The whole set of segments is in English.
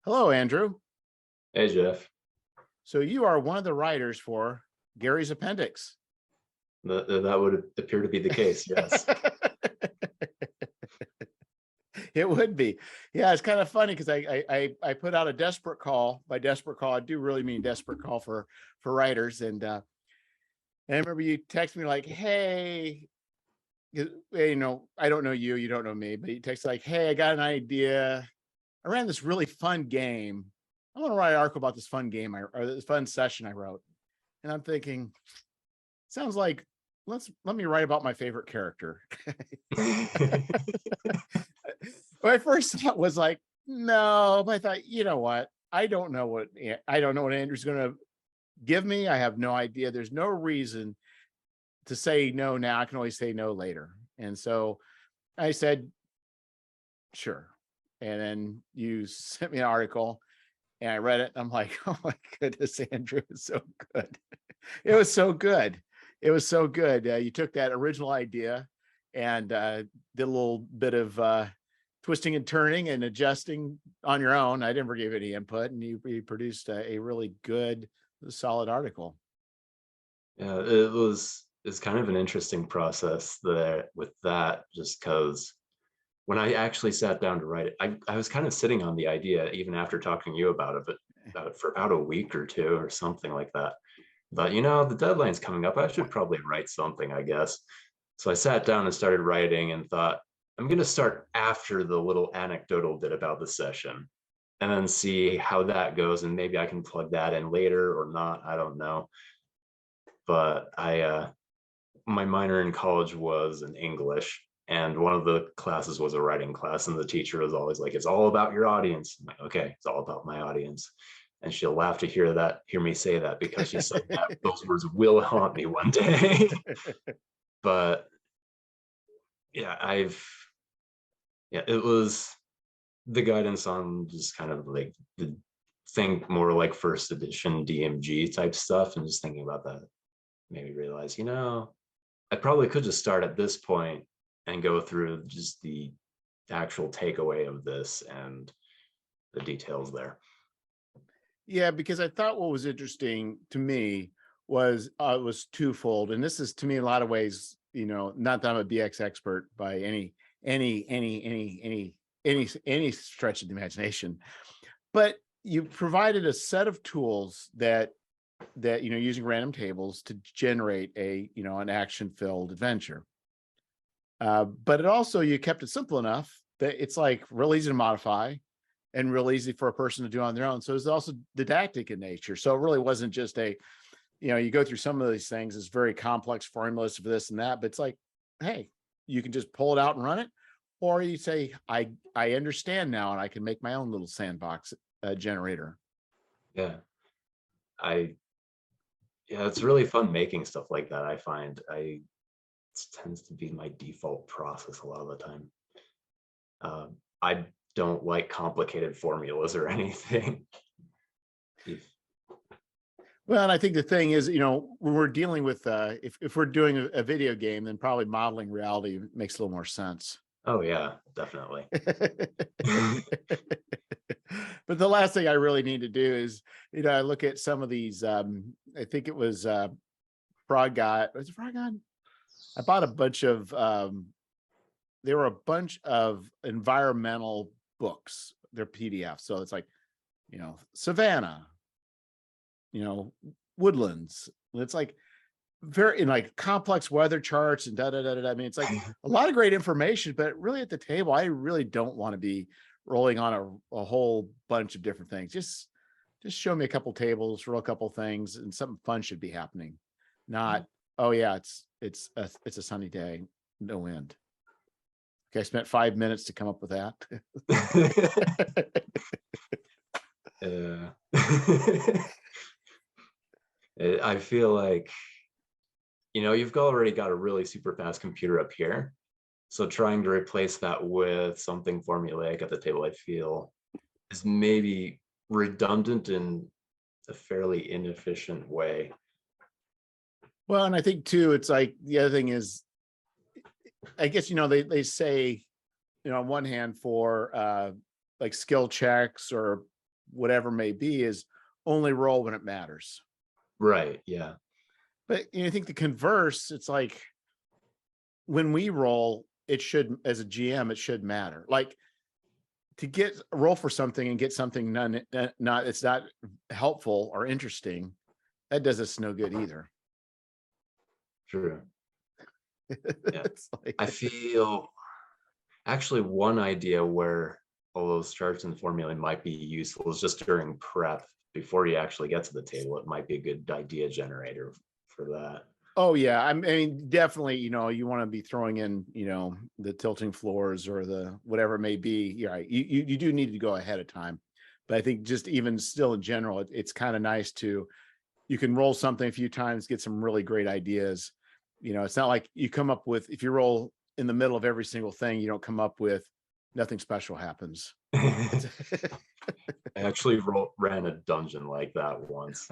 Hello, Andrew. Hey, Jeff. So you are one of the writers for Gary's Appendix. That would appear to be the case, yes. It would be. Yeah, it's kind of funny because I put out a desperate call. By desperate call, I do really mean desperate call for writers. And I remember you texted me like, "Hey, I don't know you, you don't know me, but you texted like, hey, I got an idea. I ran this really fun game. I want to write an article about this fun game or this fun session I wrote." And I'm thinking, sounds like let me write about my favorite character. My first thought was like, no, but I thought, you know what? I don't know what Andrew's going to give me. I have no idea. There's no reason to say no now. I can always say no later. And so I said, sure. And then you sent me an article and I read it. I'm like, oh my goodness, Andrew, it's so good. It was so good. It was so good. You took that original idea and did a little bit of twisting and turning and adjusting on your own. I never gave any input, and you produced a really good, solid article. Yeah, it's kind of an interesting process there with that, just because when I actually sat down to write it, I was kind of sitting on the idea even after talking to you about it for about a week or two or something like that. But the deadline's coming up. I should probably write something, I guess. So I sat down and started writing and thought, I'm going to start after the little anecdotal bit about the session and then see how that goes. And maybe I can plug that in later or not. I don't know. But my minor in college was in English. And one of the classes was a writing class. And the teacher was always like, it's all about your audience. I'm like, okay, it's all about my audience. And she'll laugh to hear me say that, because she said that those words will haunt me one day. But yeah, it was the guidance on just kind of like the think more like first edition DMG type stuff, and just thinking about that made me realize, I probably could just start at this point and go through just the actual takeaway of this and the details there. Yeah, because I thought what was interesting to me was twofold, and this is to me in a lot of ways, not that I'm a BX expert by any stretch of the imagination, but you provided a set of tools that using random tables to generate an action-filled adventure. But it also, you kept it simple enough that it's like real easy to modify and real easy for a person to do on their own. So it's also didactic in nature. So it really wasn't just you go through some of these things, it's very complex formulas for this and that, but it's like, hey, you can just pull it out and run it. Or you say, I understand now, and I can make my own little sandbox generator. Yeah. It's really fun making stuff like that. I find it tends to be my default process a lot of the time. I don't like complicated formulas or anything. Well, and I think the thing is, when we're dealing with, if we're doing a video game, then probably modeling reality makes a little more sense. Oh yeah, definitely. But the last thing I really need to do is, I look at some of these, I think it was Frog God. Was it Frog God? I bought a bunch of, there were a bunch of environmental books. They're PDFs. So it's like, Savannah, woodlands. It's like very in like complex weather charts and I mean, it's like a lot of great information, but really at the table, I really don't want to be rolling on a whole bunch of different things. Just show me a couple tables, roll a couple things, and something fun should be happening. Not, oh yeah, it's a sunny day, no wind. Okay, I spent 5 minutes to come up with that. I feel like, you've already got a really super fast computer up here. So trying to replace that with something formulaic at the table, I feel, is maybe redundant in a fairly inefficient way. Well, and I think too, it's like the other thing is, I guess, they say, on one hand for like skill checks or whatever may be is only roll when it matters. Right. Yeah. But I think the converse, it's like when we roll, it should, as a GM, it should matter. Like to get roll for something and get something it's not helpful or interesting, that does us no good either. True. Yeah. It's like, I feel actually one idea where all those charts and formulae might be useful is just during prep before you actually get to the table. It might be a good idea generator for that. oh yeah, I mean, definitely, you want to be throwing in, the tilting floors or the whatever it may be. You're right. You do need to go ahead of time. But I think just even still in general, it's kind of nice you can roll something a few times, get some really great ideas. It's not like you come up with, if you roll in the middle of every single thing, you don't come up with nothing special happens. I actually ran a dungeon like that once.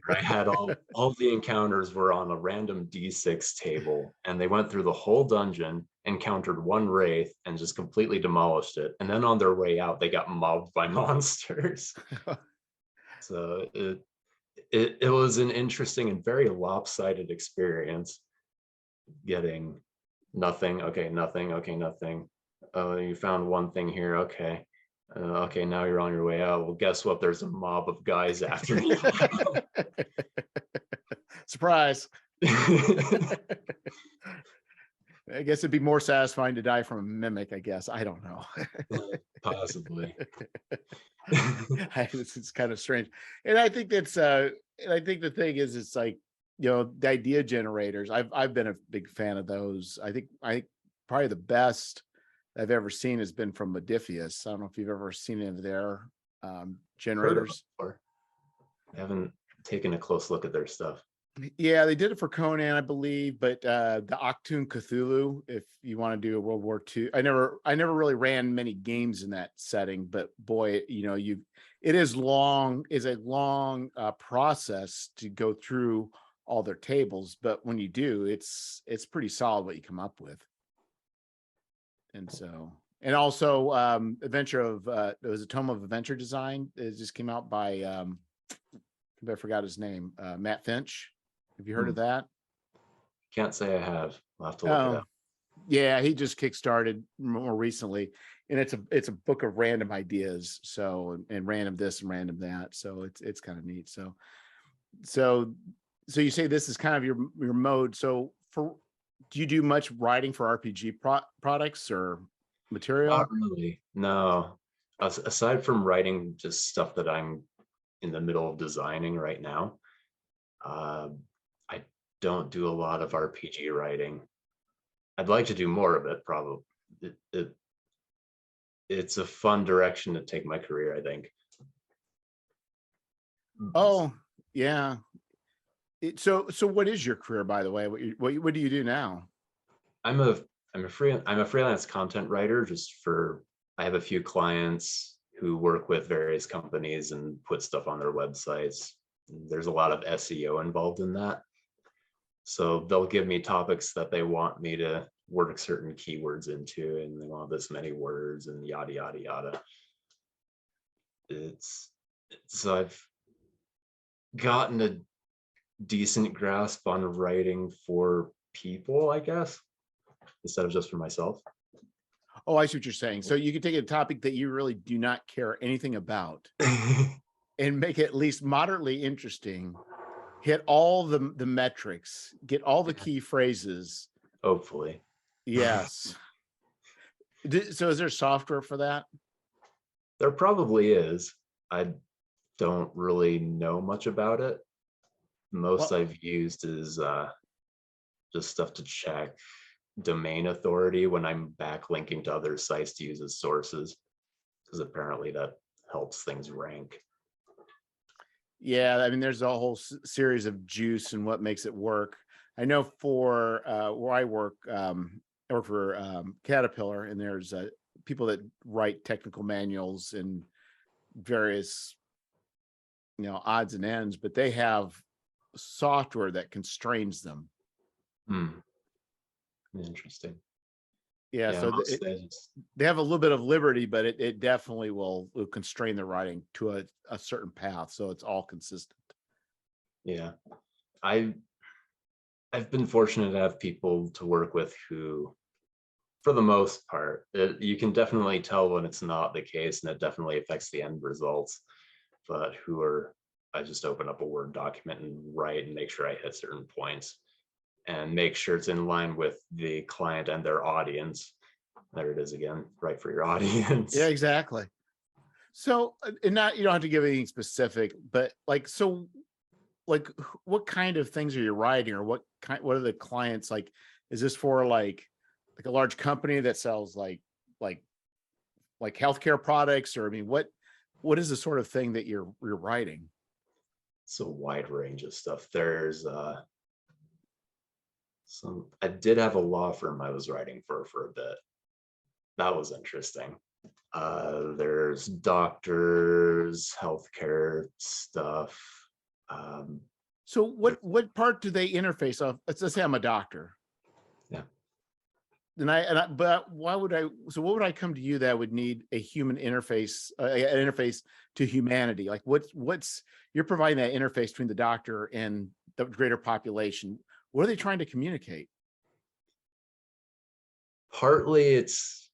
I had all the encounters were on a random D6 table, and they went through the whole dungeon, encountered one wraith, and just completely demolished it. And then on their way out, they got mobbed by monsters. So it was an interesting and very lopsided experience. Getting nothing, okay, nothing, okay, nothing. Oh, you found one thing here, okay. Okay, now you're on your way out. Well, guess what? There's a mob of guys after you. Surprise. I guess it'd be more satisfying to die from a mimic, I guess. I don't know. Possibly. It's kind of strange. And I think that's and I think the thing is, it's like, the idea generators. I've been a big fan of those. I think probably the best I've ever seen has been from Modifius. I don't know if you've ever seen any of their generators. I haven't taken a close look at their stuff. Yeah, they did it for Conan, I believe, but the Octoon Cthulhu, if you want to do a World War II, I never really ran many games in that setting, but boy, it is a long process to go through all their tables, but when you do, it's pretty solid what you come up with. And so, and also Adventure of there was a Tome of Adventure Design. It just came out by I forgot his name, Matt Finch. Have you heard of that? Can't say I have. I'll have to look it up. Yeah, he just kickstarted more recently, and it's a book of random ideas. So and random this and random that. So it's kind of neat. So you say this is kind of your mode. So do you do much writing for RPG products or material? Not really. No. Aside from writing just stuff that I'm in the middle of designing right now, I don't do a lot of RPG writing. I'd like to do more of it, probably. It's a fun direction to take my career, I think. Oh, yeah. So what is your career, by the way? What do you do now? I'm a freelance content writer. I have a few clients who work with various companies and put stuff on their websites. There's a lot of SEO involved in that. So they'll give me topics that they want me to work certain keywords into, and they want this many words and yada, yada, yada. So I've gotten a decent grasp on writing for people, I guess, instead of just for myself. Oh, I see what you're saying. So you can take a topic that you really do not care anything about and make it at least moderately interesting, hit all the metrics, get all the key phrases. Hopefully. Yes. So is there software for that? There probably is. I don't really know much about it. Most I've used is just stuff to check domain authority when I'm backlinking to other sites to use as sources, because apparently that helps things rank. Yeah, I mean, there's a whole series of juice and what makes it work. I know for where I work for Caterpillar, and there's people that write technical manuals and various odds and ends, but they have software that constrains them. Interesting. Yeah, Yeah, so most days. they have a little bit of liberty, but it definitely will constrain the writing to a certain path, so it's all consistent. Yeah. I I've been fortunate to have people to work with who, for the most part, you can definitely tell when it's not the case, and it definitely affects the end results. But who are, I just open up a Word document and write and make sure I hit certain points and make sure it's in line with the client and their audience. There it is again, right for your Yeah, audience. exactly. So, and not, you don't have to give anything specific, but like, so like what kind of things are you writing, or what are the clients like? Is this for like a large company that sells like like healthcare products, or I mean, what is the sort of thing that you're writing? It's a wide range of stuff. There's I did have a law firm I was writing for a bit. That was interesting. There's doctors, healthcare stuff. Um, So what part do they interface of? Let's say I'm a doctor. yeah. But why would I? So what would I come to you that would need a human interface, an interface to humanity? Like what's you're providing that interface between the doctor and the greater population. What are they trying to communicate? Partly it's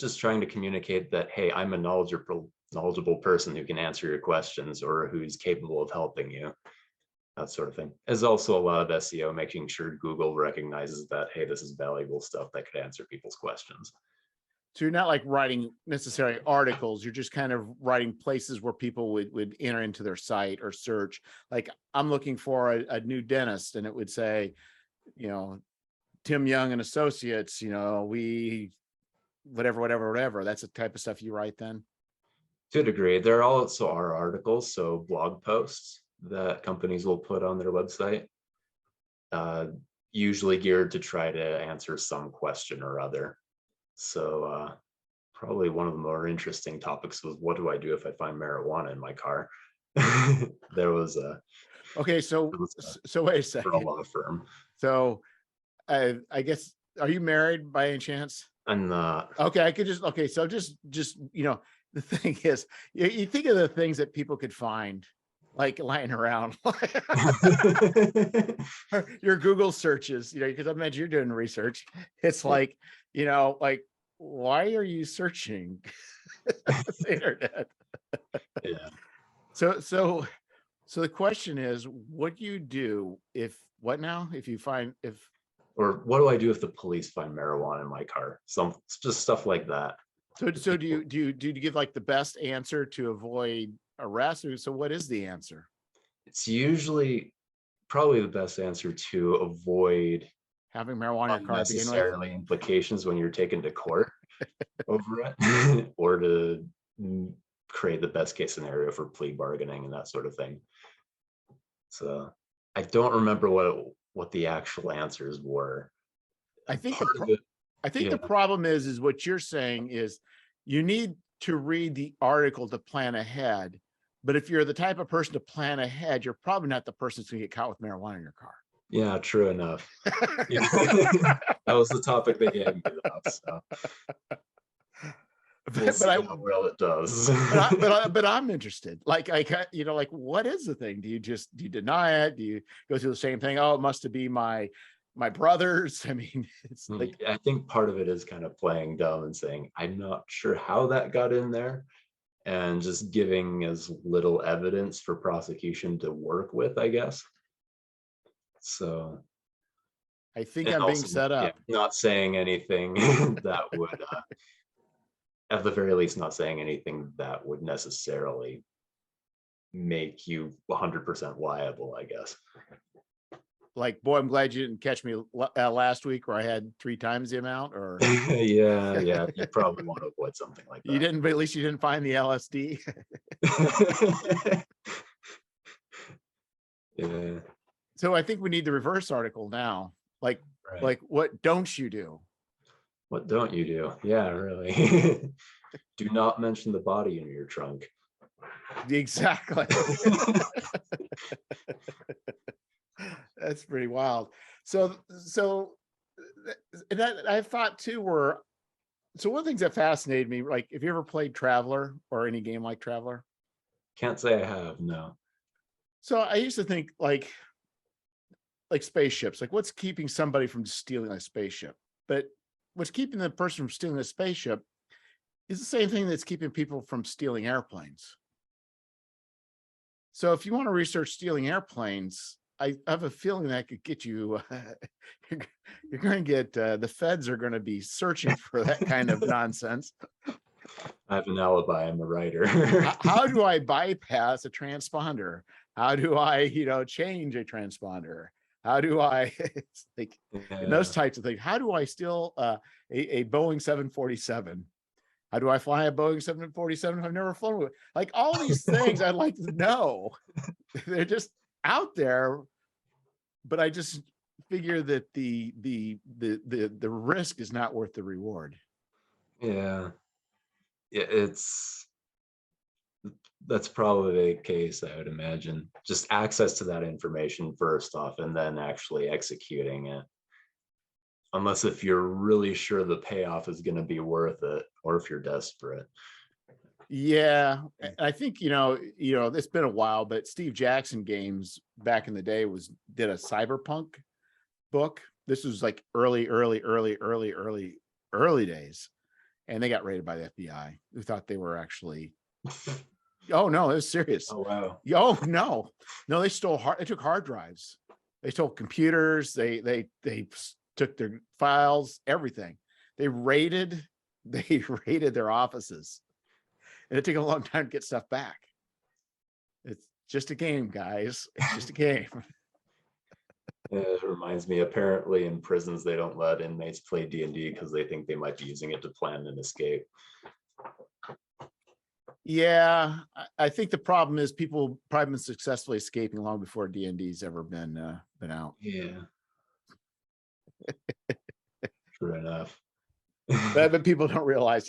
just trying to communicate that, hey, I'm a knowledgeable person who can answer your questions or who's capable of helping you. That sort of thing. There's also a lot of SEO, making sure Google recognizes that, hey, this is valuable stuff that could answer people's questions. So you're not like writing necessary articles. You're just kind of writing places where people would enter into their site or search. Like I'm looking for a new dentist, and it would say, you know, Tim Young and Associates. You know, we whatever. That's the type of stuff you write then. To a degree, there also are articles, so blog posts that companies will put on their website, uh, usually geared to try to answer some question or other. So probably one of the more interesting topics was, what do I do if I find marijuana in my car? there was a Okay, there was a so wait a for a second. law firm. So I guess, are you married by any chance? And Okay, I could just okay. So just the thing is, you think of the things that people could find like lying around, your Google searches, because I imagine you're doing research. It's like, like, why are you searching the internet? yeah. So the question is, what do you do if what now? If you find if Or what do I do if the police find marijuana in my car? Just stuff like that. so do you give like the best answer to avoid arrest? Or so what is the answer? It's usually probably the best answer to avoid Having marijuana in your car to begin with? unnecessarily implications when you're taken to court over it, or to create the best case scenario for plea bargaining and that sort of thing. So I don't remember what the actual answers were. I think Part of it, I think yeah, the problem is what you're saying is you need to read the article to plan ahead. But if you're the type of person to plan ahead, you're probably not the person who's going to get caught with marijuana in your car. yeah, true enough. Yeah. That was the topic they gave me, though, so we'll but see I how well it does. but I'm interested. Like like what is the thing? Do you deny it? Do you go through the same thing? Oh, it must be my brothers. I mean, it's like I think part of it is kind of playing dumb and saying, I'm not sure how that got in there, and just giving as little evidence for prosecution to work with, I guess. So, I think and I'm being also, set yeah, up. not saying anything that would, at the very least, not saying anything that would necessarily make you 100% liable, I guess. Like, boy, I'm glad you didn't catch me last week where I had 3 times the amount, or Yeah, you probably want to avoid something like you that. didn't, but at least you didn't find the LSD. Yeah, So I think we need the reverse article now. Like, right. what don't you do? What don't you do? Yeah, really. Do not mention the body in your trunk. Exactly. That's pretty wild. So that I thought too were, so one of the things that fascinated me, like if you ever played Traveler or any game like Traveler. Can't say I have, no. So I used to think like spaceships, like what's keeping somebody from stealing a spaceship? But what's keeping the person from stealing a spaceship is the same thing that's keeping people from stealing airplanes. So if you want to research stealing airplanes, I have a feeling that could get you. You're going to get the feds are going to be searching for that kind of nonsense. I have an alibi. I'm a writer. How do I bypass a transponder? How do I, change a transponder? How do I, it's like, and those types of things. How do I steal a Boeing 747? How do I fly a Boeing 747? I've never flown with. Like all these things I'd like to know. They're just out there, but I just figure that the risk is not worth the reward. Yeah. Yeah, that's probably the case, I would imagine. Just access to that information first off, and then actually executing it. Unless if you're really sure the payoff is going to be worth it, or if you're desperate. Yeah, I think it's been a while, but Steve Jackson Games back in the day did a cyberpunk book. This was like early days, and they got raided by the FBI, who thought they were actually. Oh no, it was serious. Oh wow. Oh no, they stole they took hard drives, they stole computers, they took their files, everything. They raided their offices, and it took a long time to get stuff back. It's just a game, guys. It's just a game. It reminds me, apparently in prisons they don't let inmates play D&D because they think they might be using it to plan an escape. Yeah, I think the problem is people probably been successfully escaping long before D&D's ever been out. Yeah. True enough. But people don't realize,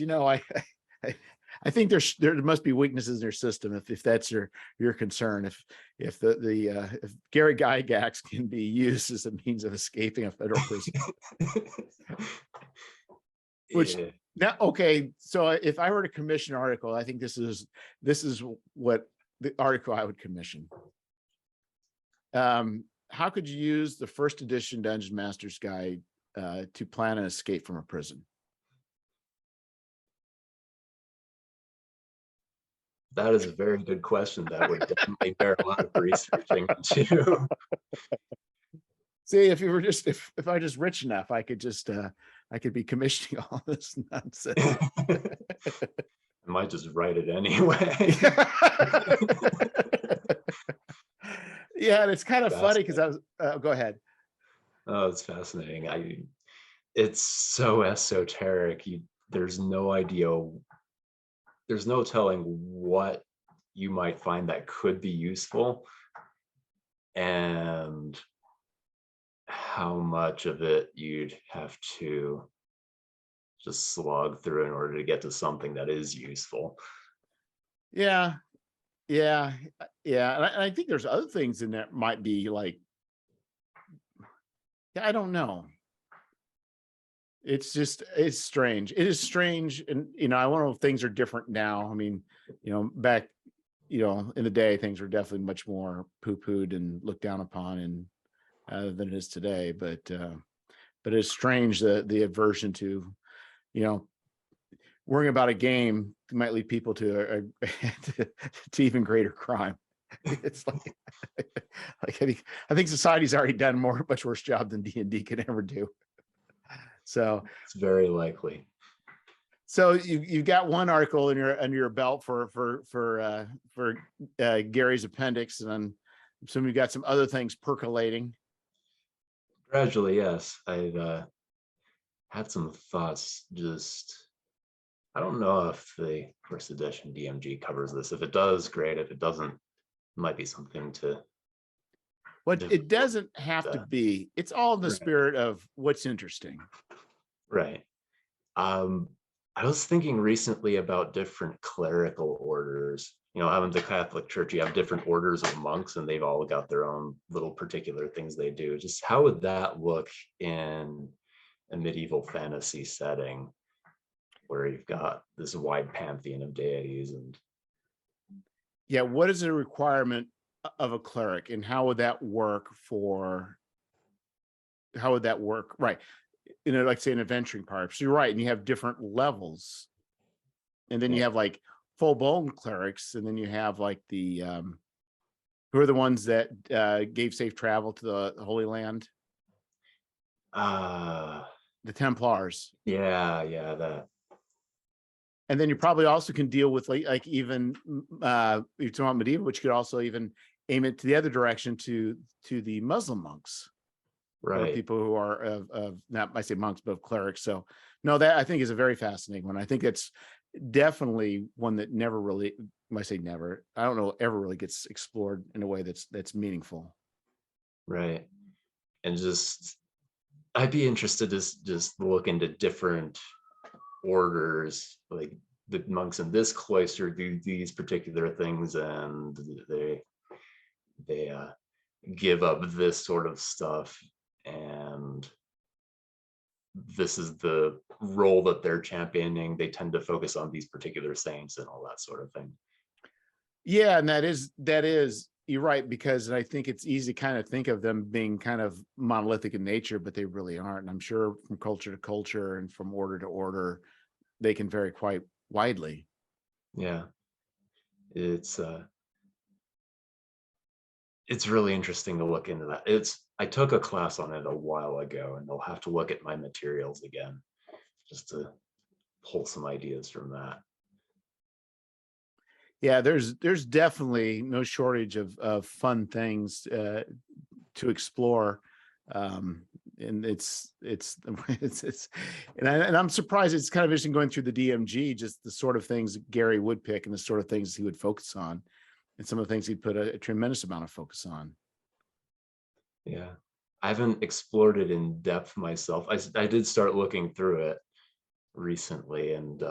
I think there must be weaknesses in their system if that's your concern. If if Gary Gygax can be used as a means of escaping a federal prison. Which yeah. now, okay, so if I were to commission an article, I think this is what the article I would commission. How could you use the first edition Dungeon Master's Guide to plan an escape from a prison? That is a very good question. That would definitely bear a lot of researching into. See, if I were just rich enough, I could be commissioning all this nonsense. I might just write it anyway. Yeah, and it's kind of funny because I was go ahead. Oh, it's fascinating. It's so esoteric. There's no idea. There's no telling what you might find that could be useful, and how much of it you'd have to just slog through in order to get to something that is useful. Yeah. And I think there's other things in there might be like, I don't know. It's strange. It is strange. And, I don't know if things are different now. I mean, back, in the day, things were definitely much more poo-pooed and looked down upon than it is today. But it's strange the aversion to, worrying about a game might lead people to even greater crime. It's like, I think society's already done a much worse job than D&D can ever do. So it's very likely. So you got one article under your belt for Gary's appendix, and I'm assuming you got some other things percolating. Gradually, yes. I've had some thoughts. I don't know if the first edition DMG covers this. If it does, great. If it doesn't, it might be something to. Well, it doesn't have to be. It's all in the spirit of what's interesting. Right. I was thinking recently about different clerical orders. I'm in the Catholic Church. You have different orders of monks, and they've all got their own little particular things they do. Just how would that look in a medieval fantasy setting where you've got this wide pantheon of deities. And Yeah, what is the requirement of a cleric, and how would that work right, like say an adventuring party? So you're right, and you have different levels, and then you have like full-blown clerics, and then you have like the who are the ones that gave safe travel to the Holy Land? The Templars. Yeah, that. And then you probably also can deal with like even you're talking about medieval, which could also even aim it to the other direction to the Muslim monks, or Right. people who are of not I say monks, but of clerics. So no, that I think is a very fascinating one. I think it's definitely one that never really, when I say never, I don't know, ever really gets explored in a way that's meaningful. Right. And just I'd be interested to just look into different orders, like the monks in this cloister do these particular things, and they give up this sort of stuff, and this is the role that they're championing. They tend to focus on these particular saints and all that sort of thing. Yeah, and that is you're right, because I think it's easy to kind of think of them being kind of monolithic in nature, but they really aren't. And I'm sure from culture to culture and from order to order, they can vary quite widely. Yeah, it's really interesting to look into that. I took a class on it a while ago, and I'll have to look at my materials again just to pull some ideas from that. Yeah, there's definitely no shortage of fun things to explore. And it's and I'm surprised. It's kind of interesting going through the DMG, just the sort of things Gary would pick and the sort of things he would focus on, and some of the things he'd put a tremendous amount of focus on. Yeah, I haven't explored it in depth myself. I did start looking through it recently, and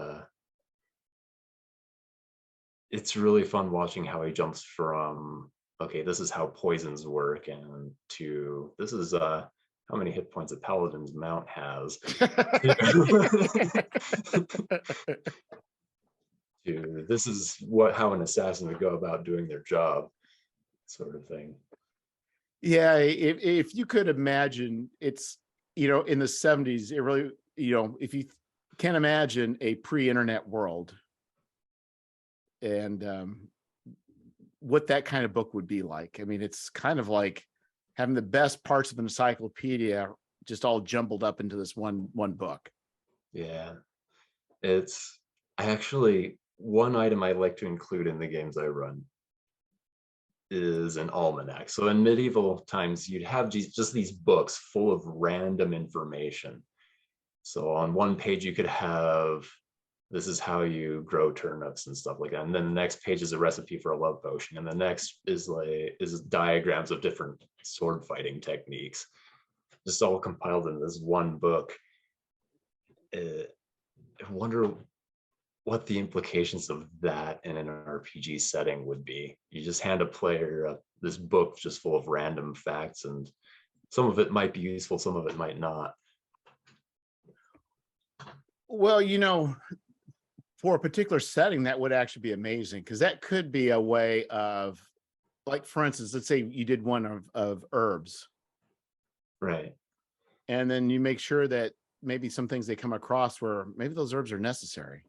it's really fun watching how he jumps from, okay, this is how poisons work, and to this is how many hit points a paladin's mount has. To this is how an assassin would go about doing their job, sort of thing. Yeah, if you could imagine, it's in the 70s, it really, if you can imagine a pre-internet world, and what that kind of book would be like. I mean, it's kind of like having the best parts of an encyclopedia just all jumbled up into this one book. Yeah, it's one item I like to include in the games I run is an almanac. So in medieval times, you'd have just these books full of random information. So on one page, you could have, this is how you grow turnips and stuff like that. And then the next page is a recipe for a love potion. And the next is diagrams of different sword fighting techniques, just all compiled in this one book. I wonder what the implications of that in an RPG setting would be. You just hand a player this book just full of random facts, and some of it might be useful, some of it might not. Well, for a particular setting, that would actually be amazing, because that could be a way of, like, for instance, let's say you did one of herbs. Right. And then you make sure that maybe some things they come across where maybe those herbs are necessary.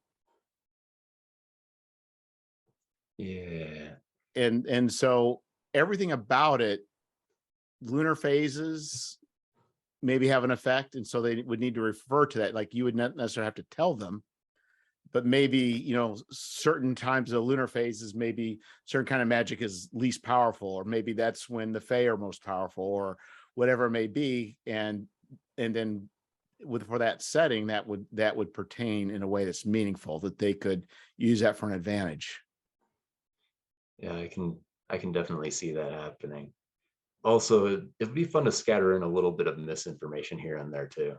Yeah. And so everything about it, lunar phases maybe have an effect, and so they would need to refer to that. Like, you would not necessarily have to tell them, but maybe certain times of the lunar phases, maybe certain kind of magic is least powerful, or maybe that's when the Fae are most powerful, or whatever it may be. And then for that setting, that would pertain in a way that's meaningful, that they could use that for an advantage. Yeah, I can definitely see that happening. Also, it'd be fun to scatter in a little bit of misinformation here and there too.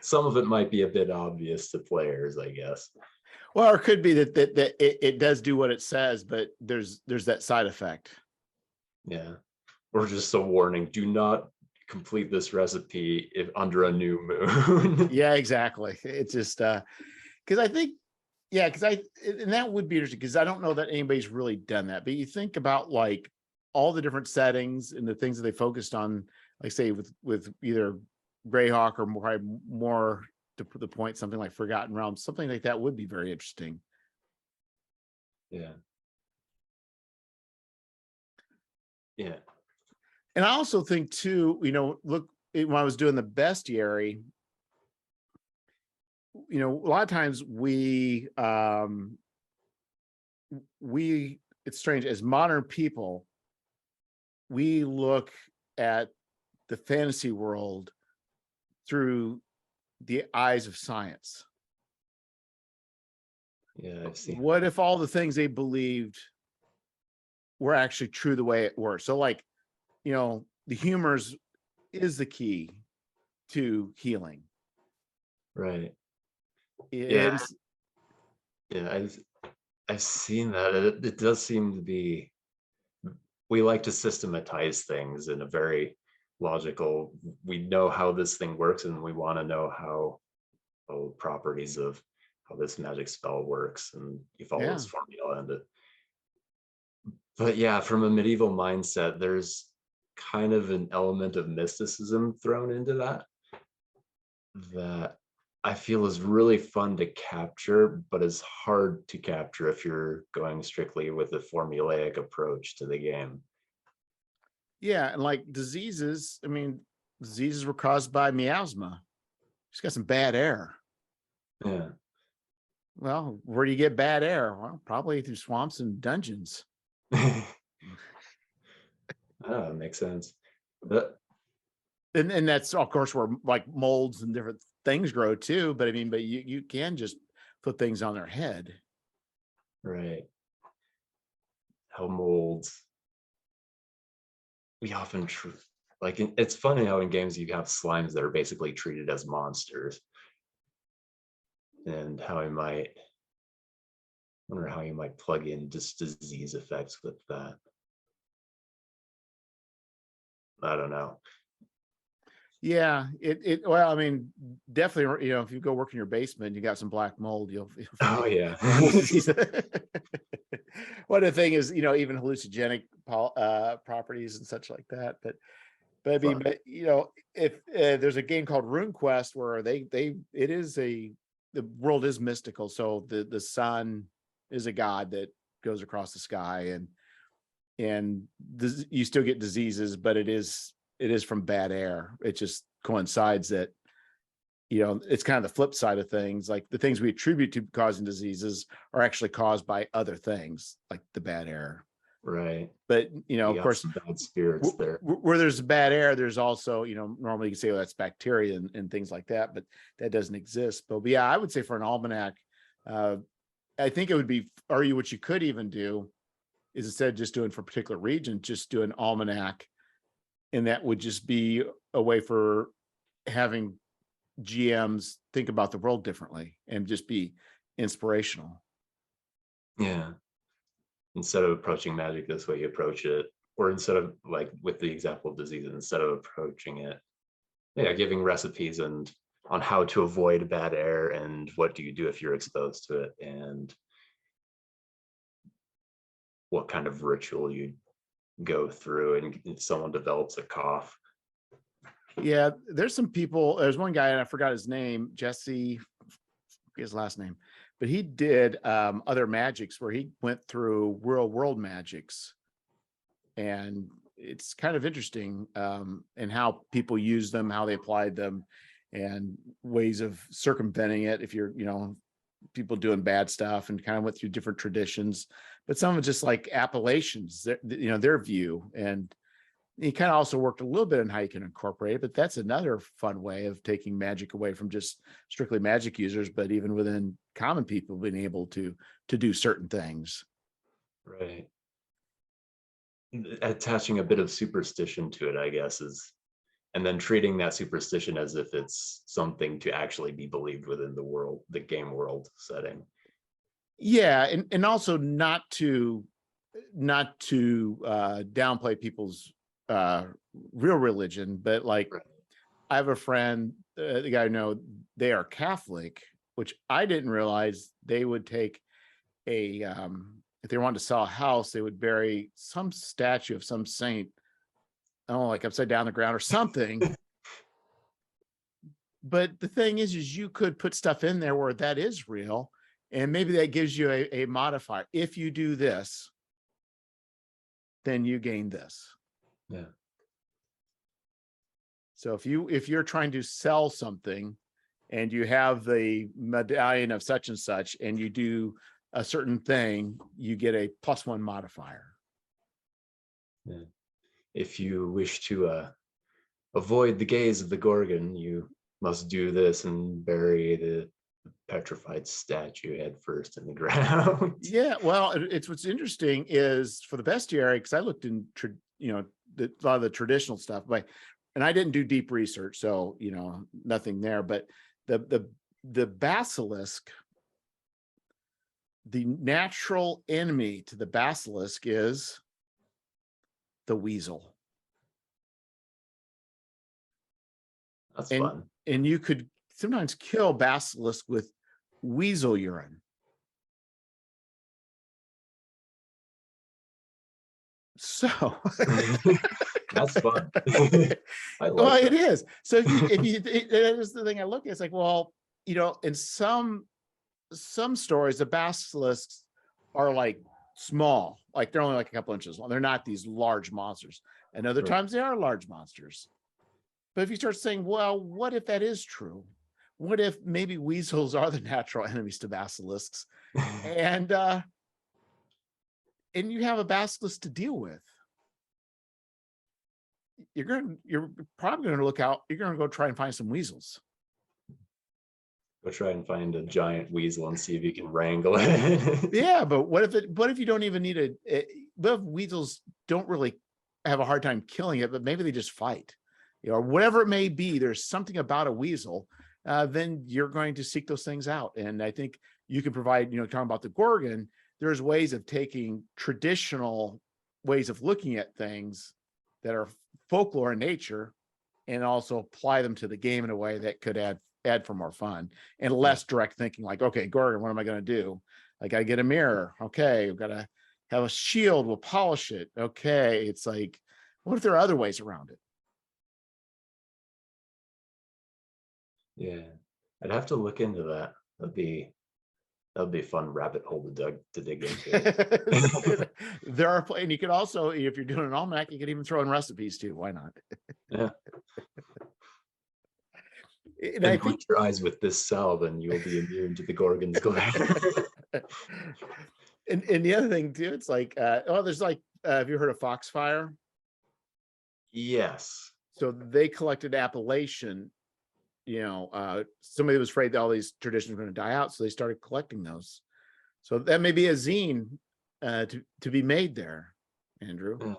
Some of it might be a bit obvious to players, I guess. Well, or it could be that it does do what it says, but there's that side effect. Yeah. or just a warning: do not complete this recipe if under a new moon. Yeah, exactly. It's just because I think, yeah, and that would be interesting because I don't know that anybody's really done that. But you think about like all the different settings and the things that they focused on, like say with either Greyhawk or more to the point, something like Forgotten Realms, something like that would be very interesting. Yeah. Yeah. And I also think too, look, when I was doing the bestiary, a lot of times it's strange, as modern people, we look at the fantasy world through the eyes of science. Yeah, I've seen What that. if all the things they believed were actually true the way it were? So like, the humors is the key to healing. Right. Yeah. And Yeah, I've seen that. It does seem to be, we like to systematize things in a very logical, we know how this thing works and we want to know how properties of how this magic spell works, and you follow yeah, this formula and it. But yeah, from a medieval mindset, there's kind of an element of mysticism thrown into that I feel is really fun to capture, but is hard to capture if you're going strictly with a formulaic approach to the game. yeah, and like diseases, diseases were caused by miasma. She's got some bad air. Yeah. Well, where do you get bad air? Well, probably through swamps and dungeons. Oh, makes sense. But And that's of course where like molds and different things grow too. But but you can just put things on their head. right, how molds, we often like it's funny how in games you have slimes that are basically treated as monsters, and how I might wonder how you might plug in just disease effects with that. I don't know. Yeah, well, definitely, if you go work in your basement, you got some black mold, you'll Oh yeah. Well, the thing is, even hallucinogenic properties and such like that. But Fun. if there's a game called RuneQuest where the world is mystical. So the sun is a god that goes across the sky, and you still get diseases, but it is from bad air. It just coincides that it's kind of the flip side of things. Like the things we attribute to causing diseases are actually caused by other things, like the bad air. Right. But You of got course, some bad spirits there. where there's bad air, there's also normally you can say, well, that's bacteria and things like that, but that doesn't exist. But yeah, I would say for an almanac, I think it would be, or what you could even do is, instead of just doing for a particular region, just do an almanac, and that would just be a way for having GMs think about the world differently and just be inspirational. Yeah. Instead of approaching magic this way, you approach it, or instead of like with the example of disease, instead of approaching it, yeah, giving recipes and on how to avoid bad air and what do you do if you're exposed to it, and what kind of ritual you go through, and if someone develops a cough. Yeah, there's some people. There's one guy, and I forgot his name, Jesse, his last name, but he did other magics where he went through real world magics, and it's kind of interesting, and how people use them, how they applied them, and ways of circumventing it. If you're, people doing bad stuff, and kind of went through different traditions, but some of it's just like appellations, their view. And he kind of also worked a little bit on how you can incorporate it, but that's another fun way of taking magic away from just strictly magic users, but even within common people being able to do certain things. Right. Attaching a bit of superstition to it, I guess, is, and then treating that superstition as if it's something to actually be believed within the world, the game world setting. Yeah, and also not to downplay people's real religion, but like Right. I have a friend, the guy I know, they are Catholic, which I didn't realize they would take a if they wanted to sell a house, they would bury some statue of some saint, oh, like upside down the ground or something. But the thing is you could put stuff in there where that is real, and maybe that gives you a modifier. If you do this, then you gain this. Yeah. So if you're trying to sell something and you have the medallion of such and such, and you do a certain thing, you get a +1 modifier. Yeah. If you wish to avoid the gaze of the Gorgon, you must do this and bury the petrified statue head first in the ground. Yeah, well, it's what's interesting is for the bestiary, because I looked in a lot of the traditional stuff, but and I didn't do deep research, so nothing there. But the basilisk, the natural enemy to the basilisk is the weasel. That's and fun. and you could sometimes kill basilisk with weasel urine. So That's fun. I well, like it that. is. So that is the thing I look at. It's like, well, in some stories, the basilisks are like small, like they're only like a couple inches long. They're not these large monsters. And other Right. times they are large monsters. But if you start saying, well, what if that is true? What if maybe weasels are the natural enemies to basilisks, and you have a basilisk to deal with? You're probably going to look out. You're going to go try and find some weasels. Go try and find a giant weasel and see if you can wrangle it. Yeah, but what if you don't even need what if weasels don't really have a hard time killing it, but maybe they just fight, or whatever it may be. There's something about a weasel. Then you're going to seek those things out, and I think you can provide. Talking about the Gorgon, there's ways of taking traditional ways of looking at things that are folklore in nature, and also apply them to the game in a way that could add for more fun and less direct thinking. Like, okay, Gorgon, what am I going to do? I got to get a mirror. Okay, we've got to have a shield. We'll polish it. Okay, it's like, what if there are other ways around it? Yeah, I'd have to look into that. That'd be a fun rabbit hole to dig into. There are, and you could also, if you're doing an almanac, you could even throw in recipes too. Why not? Yeah. And I think Anoint your eyes with this salve, and you'll be immune to the Gorgon's glare. and the other thing too, it's like, there's like, have you heard of Foxfire? Yes. So they collected appellation. Somebody was afraid that all these traditions were going to die out, so they started collecting those. So that may be a zine to be made there, Andrew. Yeah.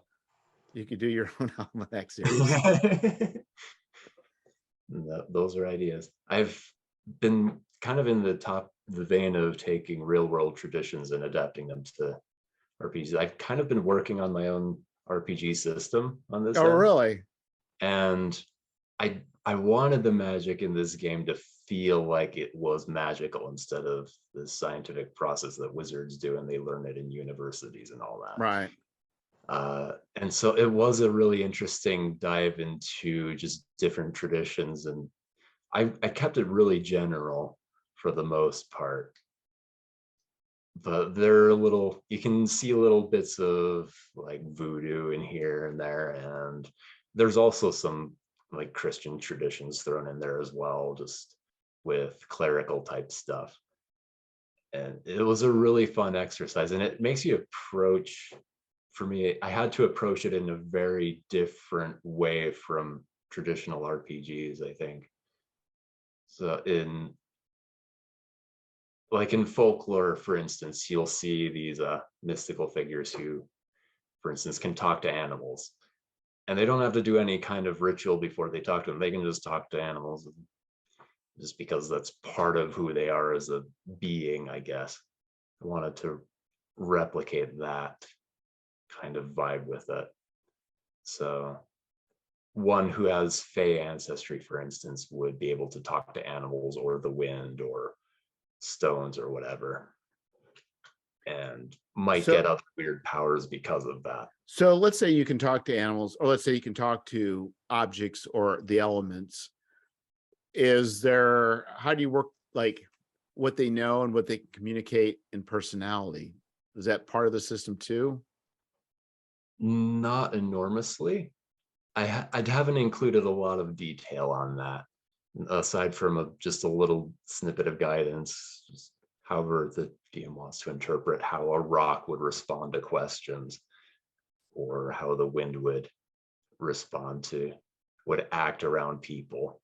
You could do your own almanac series. Those are ideas. I've been kind of in the vein of taking real world traditions and adapting them to RPGs. I've kind of been working on my own RPG system on this Oh, end. really? And I wanted the magic in this game to feel like it was magical instead of the scientific process that wizards do, and they learn it in universities and all that. Right. And so it was a really interesting dive into just different traditions, and I kept it really general for the most part. But there are you can see little bits of like voodoo in here and there, and there's also some like Christian traditions thrown in there as well, just with clerical type stuff. And it was a really fun exercise, and it makes you approach, for me, I had to approach it in a very different way from traditional RPGs, I think. So in folklore, for instance, you'll see these mystical figures who, for instance, can talk to animals. And they don't have to do any kind of ritual before they talk to them. They can just talk to animals just because that's part of who they are as a being, I guess. I wanted to replicate that kind of vibe with it. So one who has Fey ancestry, for instance, would be able to talk to animals or the wind or stones or whatever, and might So get other weird powers because of that. so let's say you can talk to animals, or let's say you can talk to objects or the elements. Is there, how do you work, like what they know and what they communicate in personality? Is that part of the system too? Not enormously. I haven't included a lot of detail on that, aside from just a little snippet of guidance, just however the DM wants to interpret how a rock would respond to questions, or how the wind would would act around people,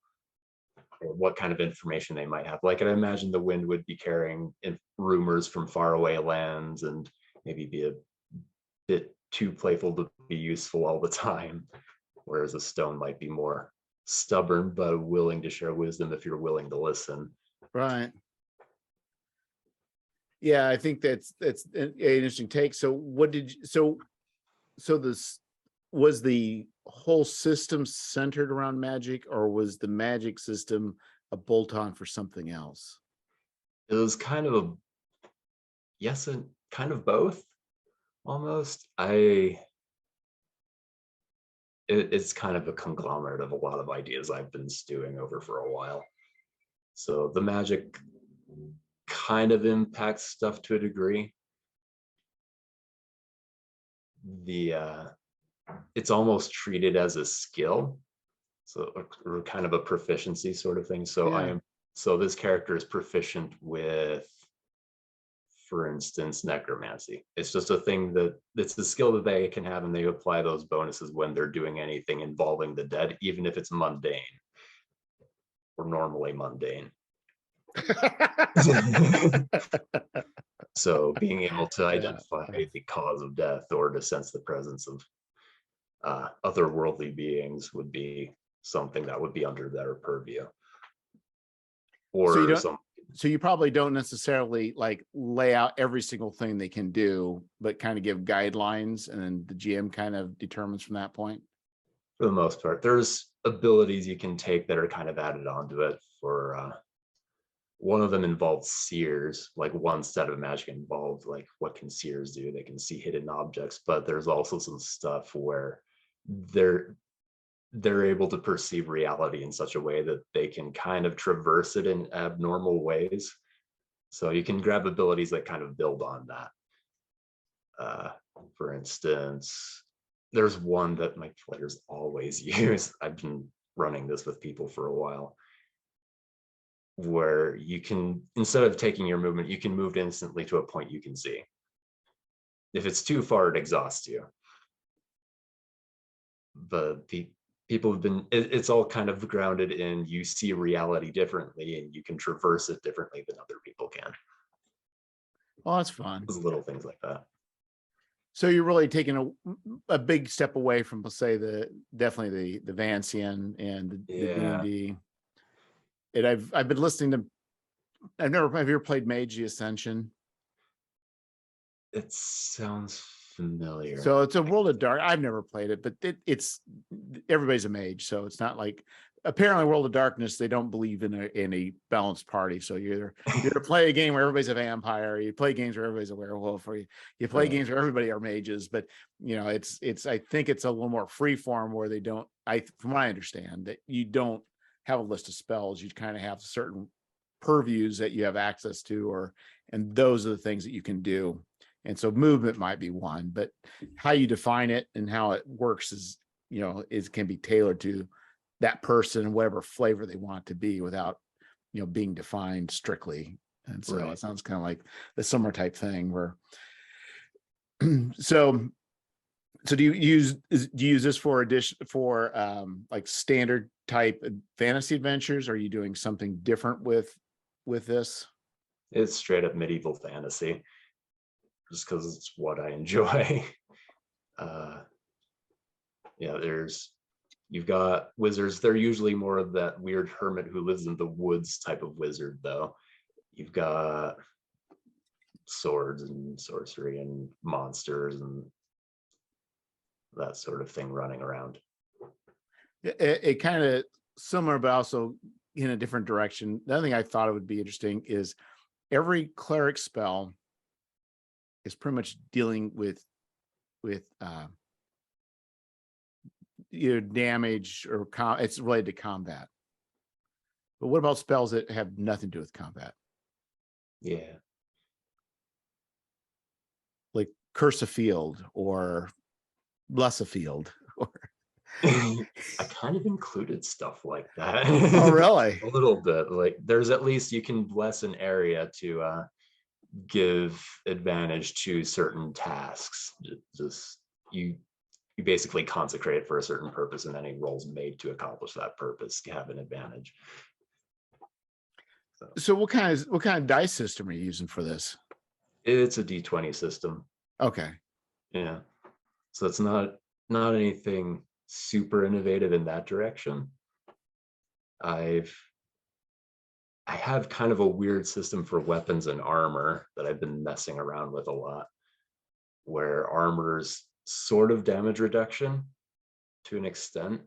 or what kind of information they might have. Like, I imagine the wind would be carrying rumors from faraway lands and maybe be a bit too playful to be useful all the time, whereas a stone might be more stubborn but willing to share wisdom if you're willing to listen. Right. Yeah, I think that's an interesting take. So what did you, so this, was the whole system centered around magic, or was the magic system a bolt-on for something else? It was kind of a yes and kind of both, almost. It's kind of a conglomerate of a lot of ideas I've been stewing over for a while. So the magic kind of impacts stuff to a degree. It's almost treated as a skill, so or kind of a proficiency sort of thing. Yeah. So this character is proficient with, for instance, necromancy. It's just a thing that it's a skill that they can have, and they apply those bonuses when they're doing anything involving the dead, even if it's mundane or normally mundane. So being able to identify the cause of death or to sense the presence of otherworldly beings would be something that would be under their purview. So you Or don't, so you probably don't necessarily like lay out every single thing they can do, but kind of give guidelines, and then the GM kind of determines from that point. for the most part, there's abilities you can take that are kind of added onto it. For one of them involves seers, like one set of magic involved, like what can seers do? They can see hidden objects, but there's also some stuff where they're able to perceive reality in such a way that they can kind of traverse it in abnormal ways. So you can grab abilities that kind of build on that. For instance, there's one that my players always use. I've been running this with people for a while, where you can, instead of taking your movement, you can move instantly to a point you can see. If it's too far, it exhausts you. But people have been, it's all kind of grounded in you see reality differently and you can traverse it differently than other people can. Well, that's fun. There's little things like that. So you're really taking a big step away from, let's say, definitely the Vancian and the D&D. And I've been listening to, have you ever played Mage Ascension? It sounds familiar. So it's a World of Dark. I've never played it, but it's everybody's a mage, so it's not like, apparently World of Darkness, they don't believe in a balanced party. So you either play a game where everybody's a vampire, or you play games where everybody's a werewolf, or you play games where everybody are mages. But you know, it's I think it's a little more free form, where they don't, from what I understand, that you don't have a list of spells. You kind of have certain purviews that you have access to, and those are the things that you can do. And so movement might be one, but how you define it and how it works is, can be tailored to that person, whatever flavor they want it to be, without, being defined strictly. And so It sounds kind of like the summer type thing where, so do you use this for like standard type fantasy adventures? Or are you doing something different with this? It's straight up medieval fantasy, just because it's what I enjoy. You've got wizards. They're usually more of that weird hermit who lives in the woods type of wizard, though. You've got swords and sorcery and monsters and that sort of thing running around. It kind of similar, but also in a different direction. The other thing I thought it would be interesting is every cleric spell is pretty much dealing with damage or it's related to combat. But what about spells that have nothing to do with combat? Yeah. Like curse a field or bless a field or I kind of included stuff like that. oh really? A little bit. Like there's at least you can bless an area to give advantage to certain tasks. Just you basically consecrate it for a certain purpose, and any rolls made to accomplish that purpose have an advantage. So what kind of dice system are you using for this? It's a D20 system. Okay. Yeah. So it's not anything super innovative in that direction. I have kind of a weird system for weapons and armor that I've been messing around with a lot, where armor's sort of damage reduction to an extent.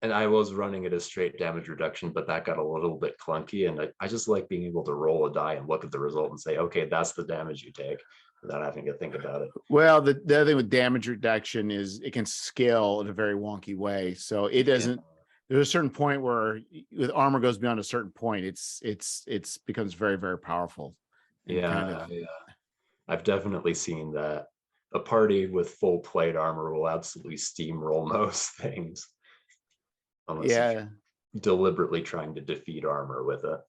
And I was running it as straight damage reduction, but that got a little bit clunky. And I just like being able to roll a die and look at the result and say, okay, that's the damage you take, without having to think about it. Well, the other thing with damage reduction is it can scale in a very wonky way. So it doesn't, there's a certain point where with armor goes beyond a certain point, it's becomes very, very powerful. Yeah, I've definitely seen that. A party with full plate armor will absolutely steamroll most things. Unless you're deliberately trying to defeat armor with it.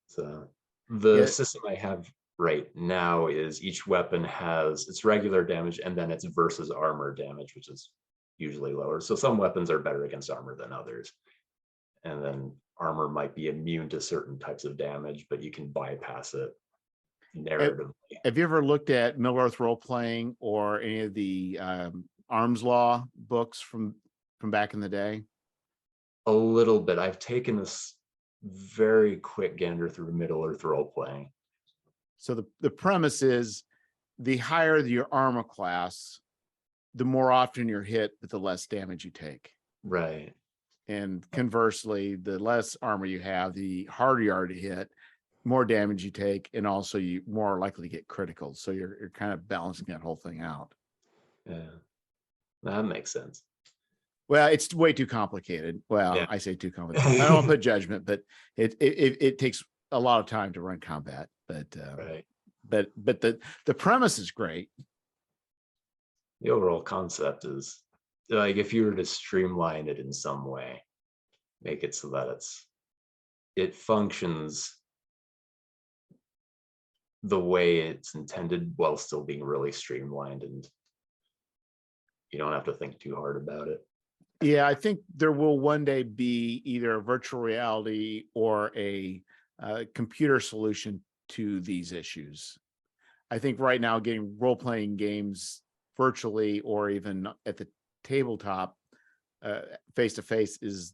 So the system I have right now is each weapon has its regular damage and then its versus armor damage, which is usually lower. So some weapons are better against armor than others. And then armor might be immune to certain types of damage, but you can bypass it narratively. Have you ever looked at Middle-earth Role-Playing or any of the arms law books from back in the day? A little bit. I've taken this very quick gander through Middle-earth Role-Playing. So the premise is the higher your armor class, the more often you're hit, but the less damage you take. Right. And conversely, the less armor you have, the harder you are to hit, more damage you take, and also you more likely to get critical. So you're kind of balancing that whole thing out. Yeah, that makes sense. Well, it's way too complicated. Well, yeah. I say too complicated. I don't want to put judgment, but it takes a lot of time to run combat. But right. But the premise is great. The overall concept is like if you were to streamline it in some way, make it so that it functions the way it's intended while still being really streamlined, and you don't have to think too hard about it. Yeah, I think there will one day be either a virtual reality or a computer solution to these issues. I think right now getting role-playing games virtually or even at the tabletop face-to-face is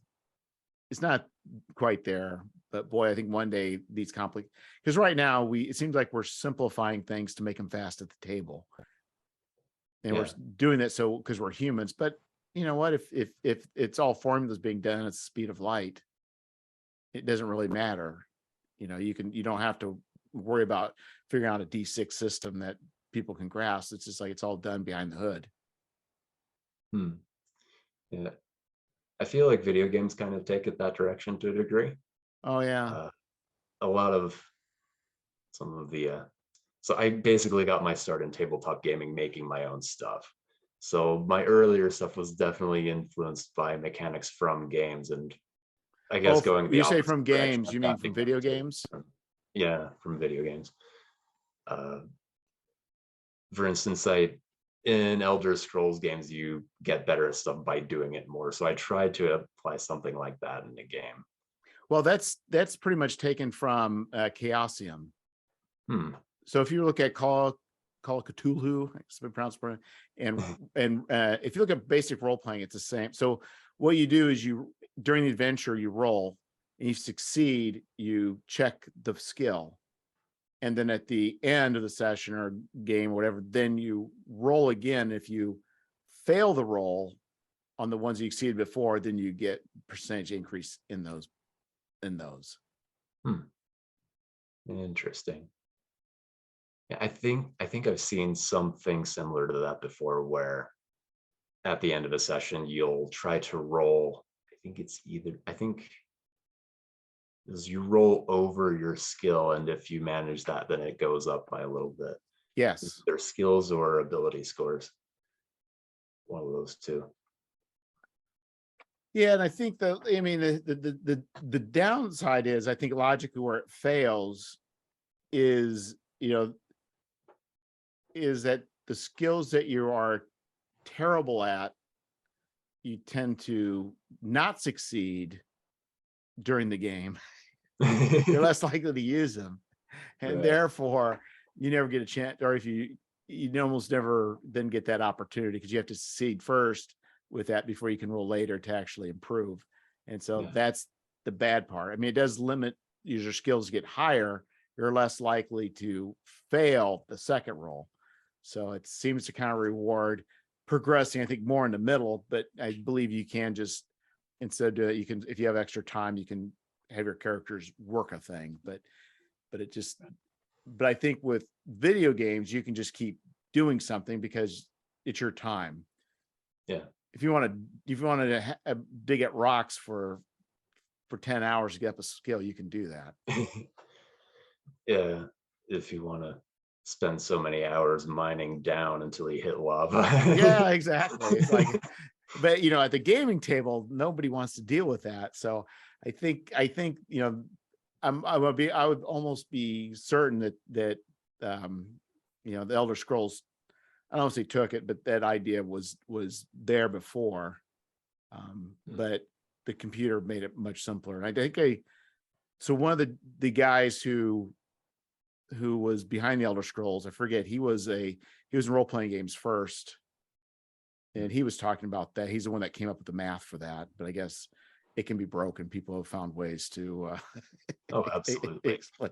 not quite there. But boy, I think one day these because right now it seems like we're simplifying things to make them fast at the table. And we're doing that so because we're humans, but you know what, if it's all formulas being done at the speed of light, it doesn't really matter. You know, you don't have to worry about figuring out a D6 system that people can grasp. It's just like it's all done behind the hood. Yeah, I feel like video games kind of take it that direction to a degree. Oh yeah. A lot of some of the so I basically got my start in tabletop gaming making my own stuff. So my earlier stuff was definitely influenced by mechanics from games, and I guess going the you say opposite from direction, games, you mean from video games? Yeah, from video games. For instance, in Elder Scrolls games, you get better at stuff by doing it more. So I tried to apply something like that in the game. Well, that's pretty much taken from Chaosium. So if you look at Call of Cthulhu, it's been pronounced, and if you look at basic role playing, it's the same. So what you do is during the adventure you roll, and you succeed, you check the skill, and then at the end of the session or game or whatever, then you roll again. If you fail the roll on the ones you exceeded before, then you get percentage increase in those. Interesting. Yeah, I think I've seen something similar to that before, where at the end of a session you'll try to roll. I think is you roll over your skill, and if you manage that, then it goes up by a little bit. Yes. Their skills or ability scores. One of those two. Yeah, and I think the downside is, I think logically where it fails is, is that the skills that you are terrible at, you tend to not succeed during the game. You're less likely to use them, and Right. therefore you never get a chance, or if you almost never then get that opportunity, because you have to succeed first with that before you can roll later to actually improve. And so that's the bad part. I mean, it does limit your skills to get higher. You're less likely to fail the second roll. So it seems to kind of reward progressing, I think, more in the middle. But I believe you can just, instead of you can, if you have extra time, you can have your characters work a thing. But I think with video games, you can just keep doing something because it's your time. Yeah. If you wanted to dig at rocks for 10 hours to get up a skill, you can do that. Yeah. If you want to spend so many hours mining down until you hit lava. Yeah, exactly. It's like, but at the gaming table, nobody wants to deal with that. So I think, I would almost be certain that the Elder Scrolls, I don't say took it, but that idea was there before. But the computer made it much simpler. And I think so one of the guys who was behind the Elder Scrolls, I forget, he was in role-playing games first. And he was talking about that. He's the one that came up with the math for that, but I guess it can be broken. People have found ways to Oh, absolutely. explain.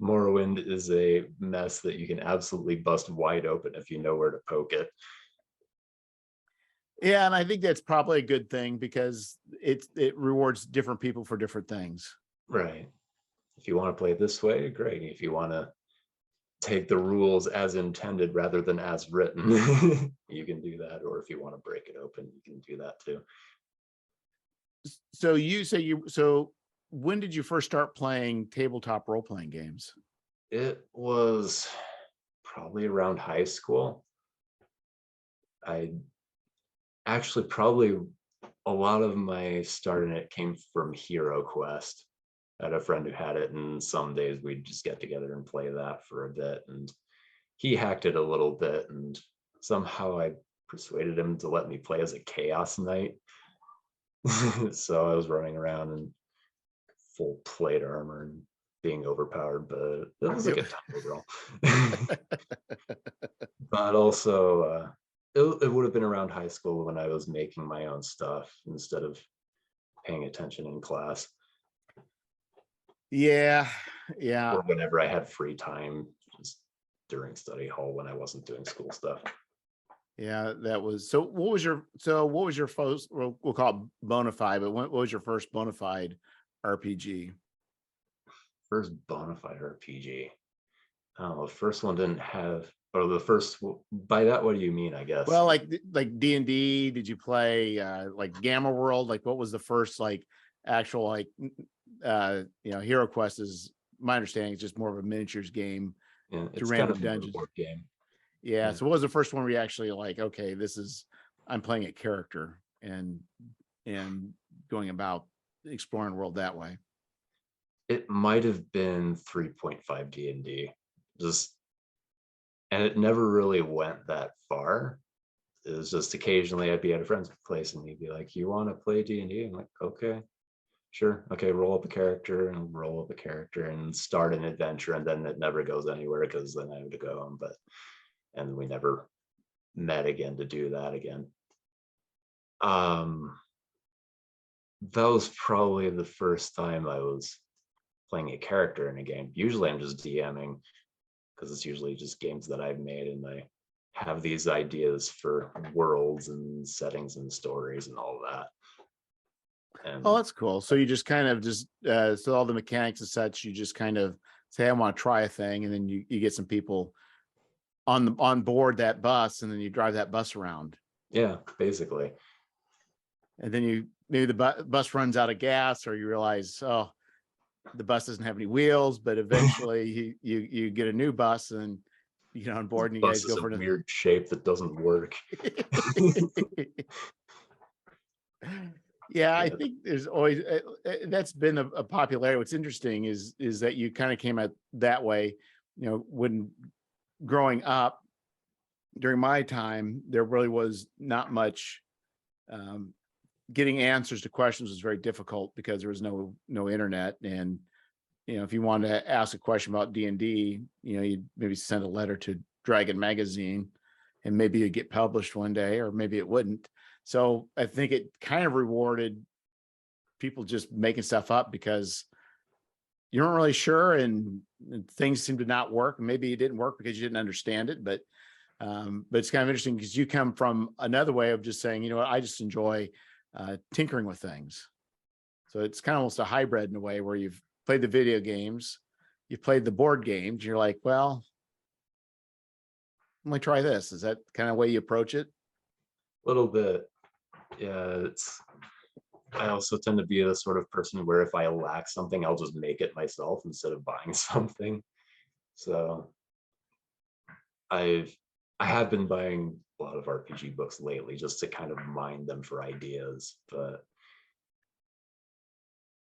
Morrowind is a mess that you can absolutely bust wide open if you know where to poke it. Yeah, and I think that's probably a good thing, because it rewards different people for different things. Right. If you want to play it this way, great. If you want to take the rules as intended rather than as written, you can do that. Or if you want to break it open, you can do that too. So when did you first start playing tabletop role-playing games? It was probably around high school. I actually probably a lot of my start in it came from Hero Quest. I had a friend who had it, and some days we'd just get together and play that for a bit. And he hacked it a little bit, and somehow I persuaded him to let me play as a Chaos Knight. So I was running around in full plate armor and being overpowered, but it was a good time overall. But also, it would have been around high school when I was making my own stuff instead of paying attention in class. Yeah. Or whenever I had free time, just during study hall when I wasn't doing school stuff. Yeah, that was so. What was your first? We'll call it bona fide, but what was your first bona fide RPG? First bona fide RPG. The first one didn't have, or the first. By that, what do you mean? I guess. Well, like D&D. Did you play like Gamma World? Like, what was the first actual Hero Quest? Is my understanding is just more of a miniatures game Yeah, to it's random kind of dungeons. a board game. Yeah. So what was the first one where you actually okay, I'm playing a character and going about exploring the world that way? It might have been 3.5 D&D. And it never really went that far. It was just occasionally I'd be at a friend's place and he'd be like, "You want to play D&D?" I'm like, "Okay, sure. Okay, roll up a character and start an adventure." And then it never goes anywhere because then I have to go on. And we never met again to do that again. That was probably the first time I was playing a character in a game. Usually I'm just DMing, because it's usually just games that I've made, and I have these ideas for worlds and settings and stories and all that. And Oh, that's cool. So you just kind of so all the mechanics and such, you just kind of say, I want to try a thing, and then you get some people on board that bus, and then you drive that bus around. yeah, basically. And then maybe the bus runs out of gas, or you realize, oh, the bus doesn't have any wheels, but eventually you get a new bus and you get on board, and you Bus guys is go a for weird shape that doesn't work. Yeah, I Yeah. think there's always that's been a popularity. What's interesting is that you kind of came out that way. When growing up during my time, there really was not much. Getting answers to questions was very difficult because there was no internet, and if you wanted to ask a question about D&D, you'd maybe send a letter to Dragon Magazine, and maybe it'd get published one day, or maybe it wouldn't. So I think it kind of rewarded people just making stuff up because you weren't really sure, and things seemed to not work. Maybe it didn't work because you didn't understand it, but it's kind of interesting because you come from another way of just saying, I just enjoy tinkering with things. So it's kind of almost a hybrid in a way where you've played the video games, you've played the board games. You're like, well, let me try this. Is that kind of way you approach it? A little bit. Yeah, I also tend to be the sort of person where if I lack something, I'll just make it myself instead of buying something. So I have been buying a lot of RPG books lately just to kind of mine them for ideas. But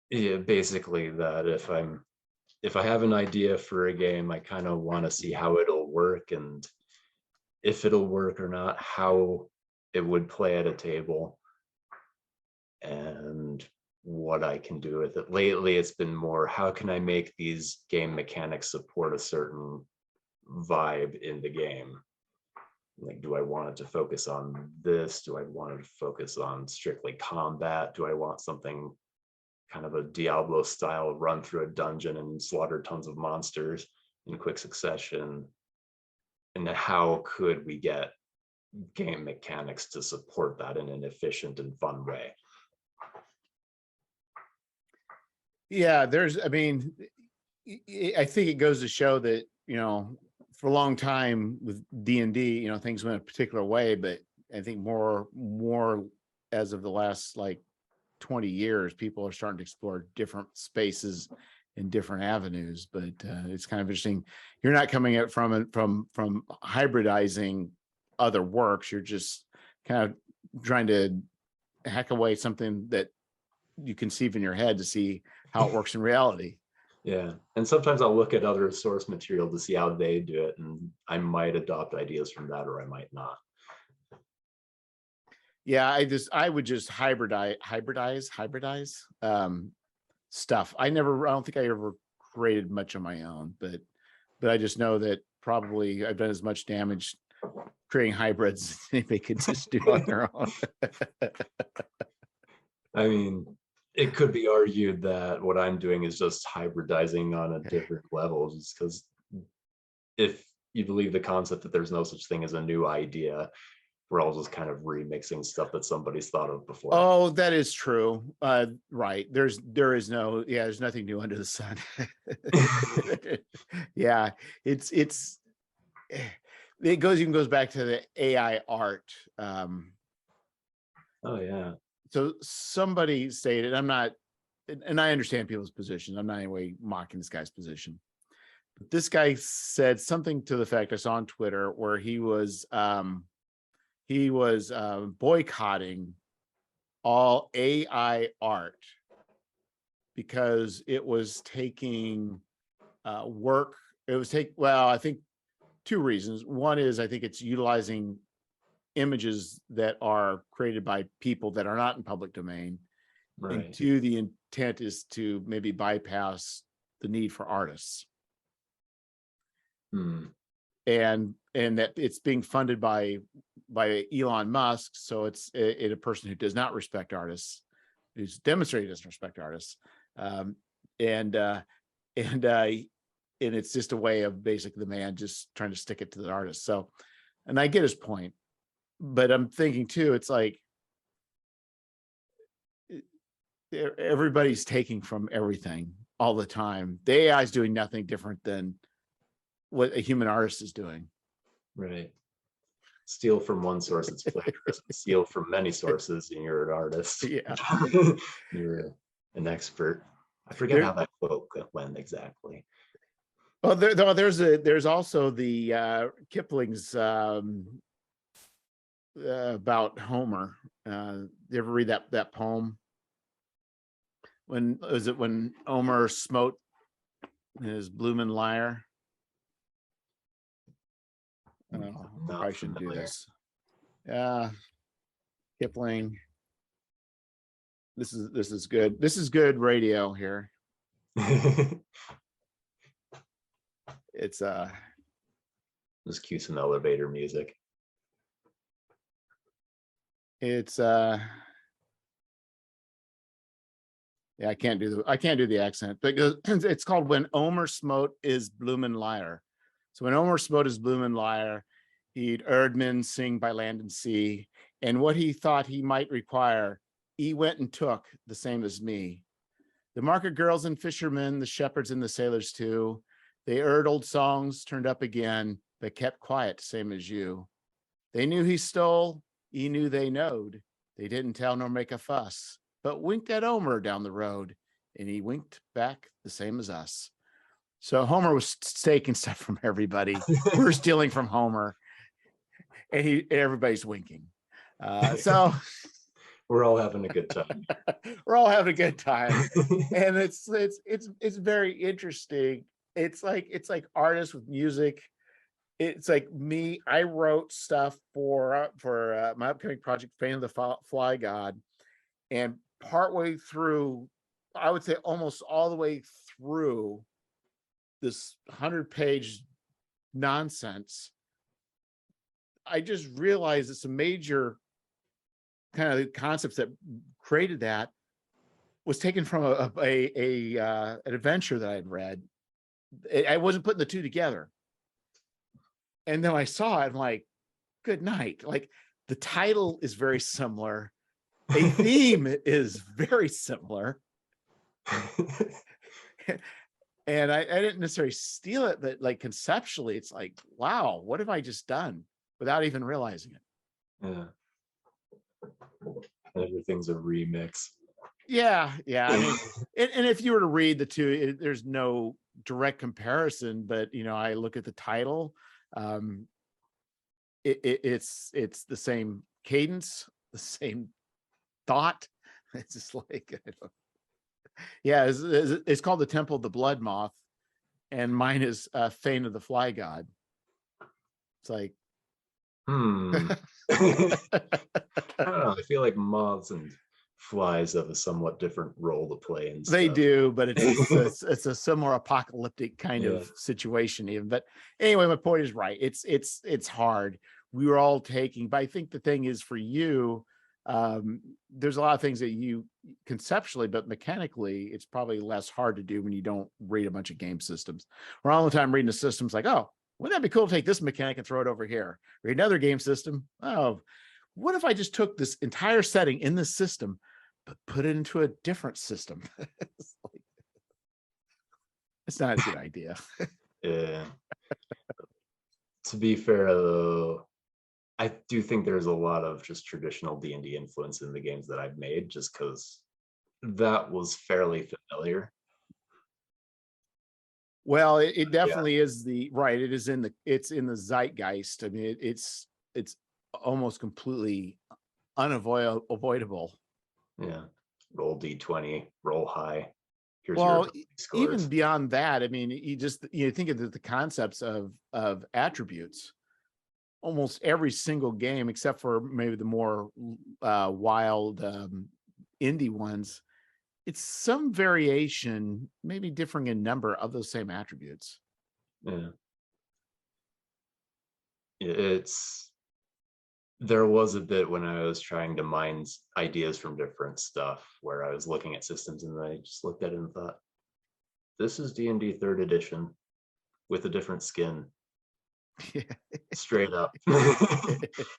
yeah, basically that if I have an idea for a game, I kind of want to see how it'll work, and if it'll work or not, how it would play at a table, and what I can do with it. Lately, it's been more, how can I make these game mechanics support a certain vibe in the game? Like, do I want it to focus on this? Do I want it to focus on strictly combat? Do I want something kind of a Diablo style, run through a dungeon and slaughter tons of monsters in quick succession? And how could we get game mechanics to support that in an efficient and fun way? Yeah, I think it goes to show that, for a long time with D&D, things went a particular way, but I think more as of the last 20 years, people are starting to explore different spaces and different avenues. But it's kind of interesting. You're not coming at from hybridizing other works. You're just kind of trying to hack away something that you conceive in your head to see how it works in reality. Yeah, and sometimes I'll look at other source material to see how they do it, and I might adopt ideas from that, or I might not. Yeah, I would just hybridize stuff. I don't think I ever created much on my own, but I just know that probably I've done as much damage creating hybrids as anybody could just do on their own. I mean, it could be argued that what I'm doing is just hybridizing on a different level, just because if you believe the concept that there's no such thing as a new idea, we're all just kind of remixing stuff that somebody's thought of before. Oh, that is true. Right. There's nothing new under the sun. Yeah, it goes back to the AI art. Oh yeah. So somebody stated, I'm not, and I understand people's position. I'm not in any way mocking this guy's position. But this guy said something to the effect, I saw on Twitter, where he was boycotting all AI art because it was taking work. I think two reasons. One is I think it's utilizing images that are created by people that are not in public domain. Right. And two, the intent is to maybe bypass the need for artists. And that it's being funded by Elon Musk. So it's a person who does not respect artists, who's demonstrated doesn't respect artists. and it's just a way of basically the man just trying to stick it to the artist. So, and I get his point, but I'm thinking too, it's like everybody's taking from everything all the time. The AI is doing nothing different than what a human artist is doing. Right. Steal from one source, it's plagiarism. Steal from many sources, and you're an artist. Yeah. You're an expert. I forget how that quote went exactly. Well, there's also the Kipling's about Homer. You ever read that poem? When Homer smote his bloomin' lyre? Oh, I shouldn't do this. Kipling. This is good. This is good radio here. It's just cue some elevator music. It's yeah, I can't do the accent, but it's called When Omer Smote His Bloomin' Lyre. So when Omer smote his bloomin' lyre, he'd heard men sing by land and sea, and what he thought he might require, he went and took, the same as me. The market girls and fishermen, the shepherds and the sailors too, they heard old songs turned up again, but kept quiet, same as you. They knew he stole, he knew they knowed. They didn't tell nor make a fuss, but winked at Homer down the road, and he winked back the same as us. So Homer was taking stuff from everybody. We're stealing from Homer, and everybody's winking. So we're all having a good time. We're all having a good time, and it's very interesting. It's like artists with music. It's like me. I wrote stuff for my upcoming project, Fame of the Fly God, and partway through, I would say almost all the way through this 100-page nonsense, I just realized it's a major kind of concepts that created that was taken from an adventure that I'd read. I wasn't putting the two together. And then I saw it, I'm like, good night. Like, the title is very similar. A theme is very similar. And I didn't necessarily steal it, but like conceptually, it's like, wow, what have I just done without even realizing it? Yeah. Everything's a remix. Yeah. I mean, and if you were to read the two, there's no direct comparison, but I look at the title. It's the same cadence, the same thought. It's just like, yeah, it's called The Temple of the Blood Moth, and mine is Fane of the Fly God. It's like, I don't know. I feel like moths and flies have a somewhat different role to play in stuff. They do, but it's a similar apocalyptic kind of situation even. But anyway, my point is right. It's hard. We were all taking, but I think the thing is for you, there's a lot of things that you conceptually, but mechanically, it's probably less hard to do when you don't read a bunch of game systems. We're all the time reading the systems like, oh, wouldn't that be cool to take this mechanic and throw it over here? Read another game system. Oh, what if I just took this entire setting in this system, but put it into a different system? It's not a good idea. Yeah. To be fair, though, I do think there's a lot of just traditional D&D influence in the games that I've made, just because that was fairly familiar. Well, it definitely is right. It is it's in the zeitgeist. I mean, it's almost completely unavoidable. Yeah. Roll D20, roll high. Here's well, even beyond that, I mean, you think of the concepts of attributes. Almost every single game, except for maybe the more wild indie ones, it's some variation, maybe differing in number of those same attributes. Yeah. There was a bit when I was trying to mine ideas from different stuff where I was looking at systems and I just looked at it and thought, this is D&D 3rd edition with a different skin. Yeah. Straight up.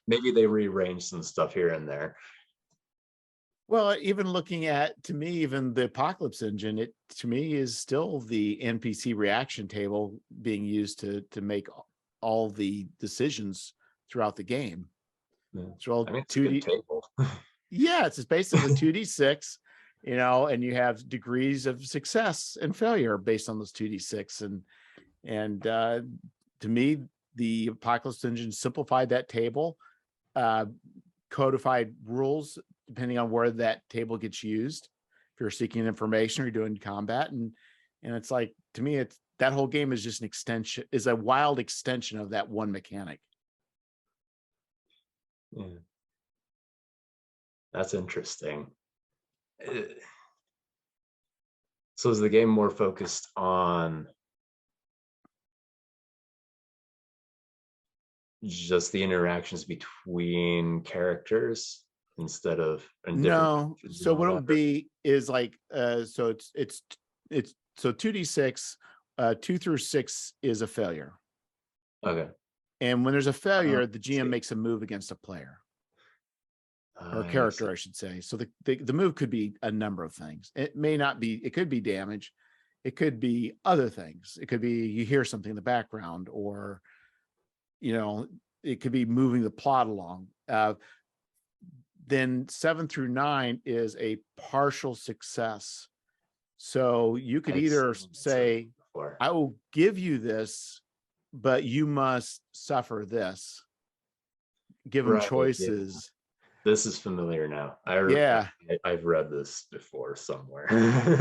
Maybe they rearranged some stuff here and there. Well, even looking at, to me, even the Apocalypse engine, it to me is still the NPC reaction table being used to make all the decisions throughout the game. Yeah. It's all I mean, it's a 2D. good table. Yeah, it's basically 2d6, you know, and you have degrees of success and failure based on those 2d6. And to me, the Apocalypse engine simplified that table, codified rules depending on where that table gets used. If you're seeking information or you're doing combat, and it's like, to me, it's that whole game is just an extension, is a wild extension of that one mechanic. Yeah. That's interesting. So is the game more focused on just the interactions between characters instead of No, so what it would be is like, so it's so 2d6, 2 through 6 is a failure. Okay. And when there's a failure, the see. GM makes a move against a player or a I character, see. I should say. So the move could be a number of things. It may not be, it could be damage. It could be other things. It could be you hear something in the background, or, you know, it could be moving the plot along. Then 7 through 9 is a partial success. So you could I've either seen this say, before. I will give you this, but you must suffer this. Give them Right, yeah. choices. This is familiar now. Yeah. I've read this before somewhere.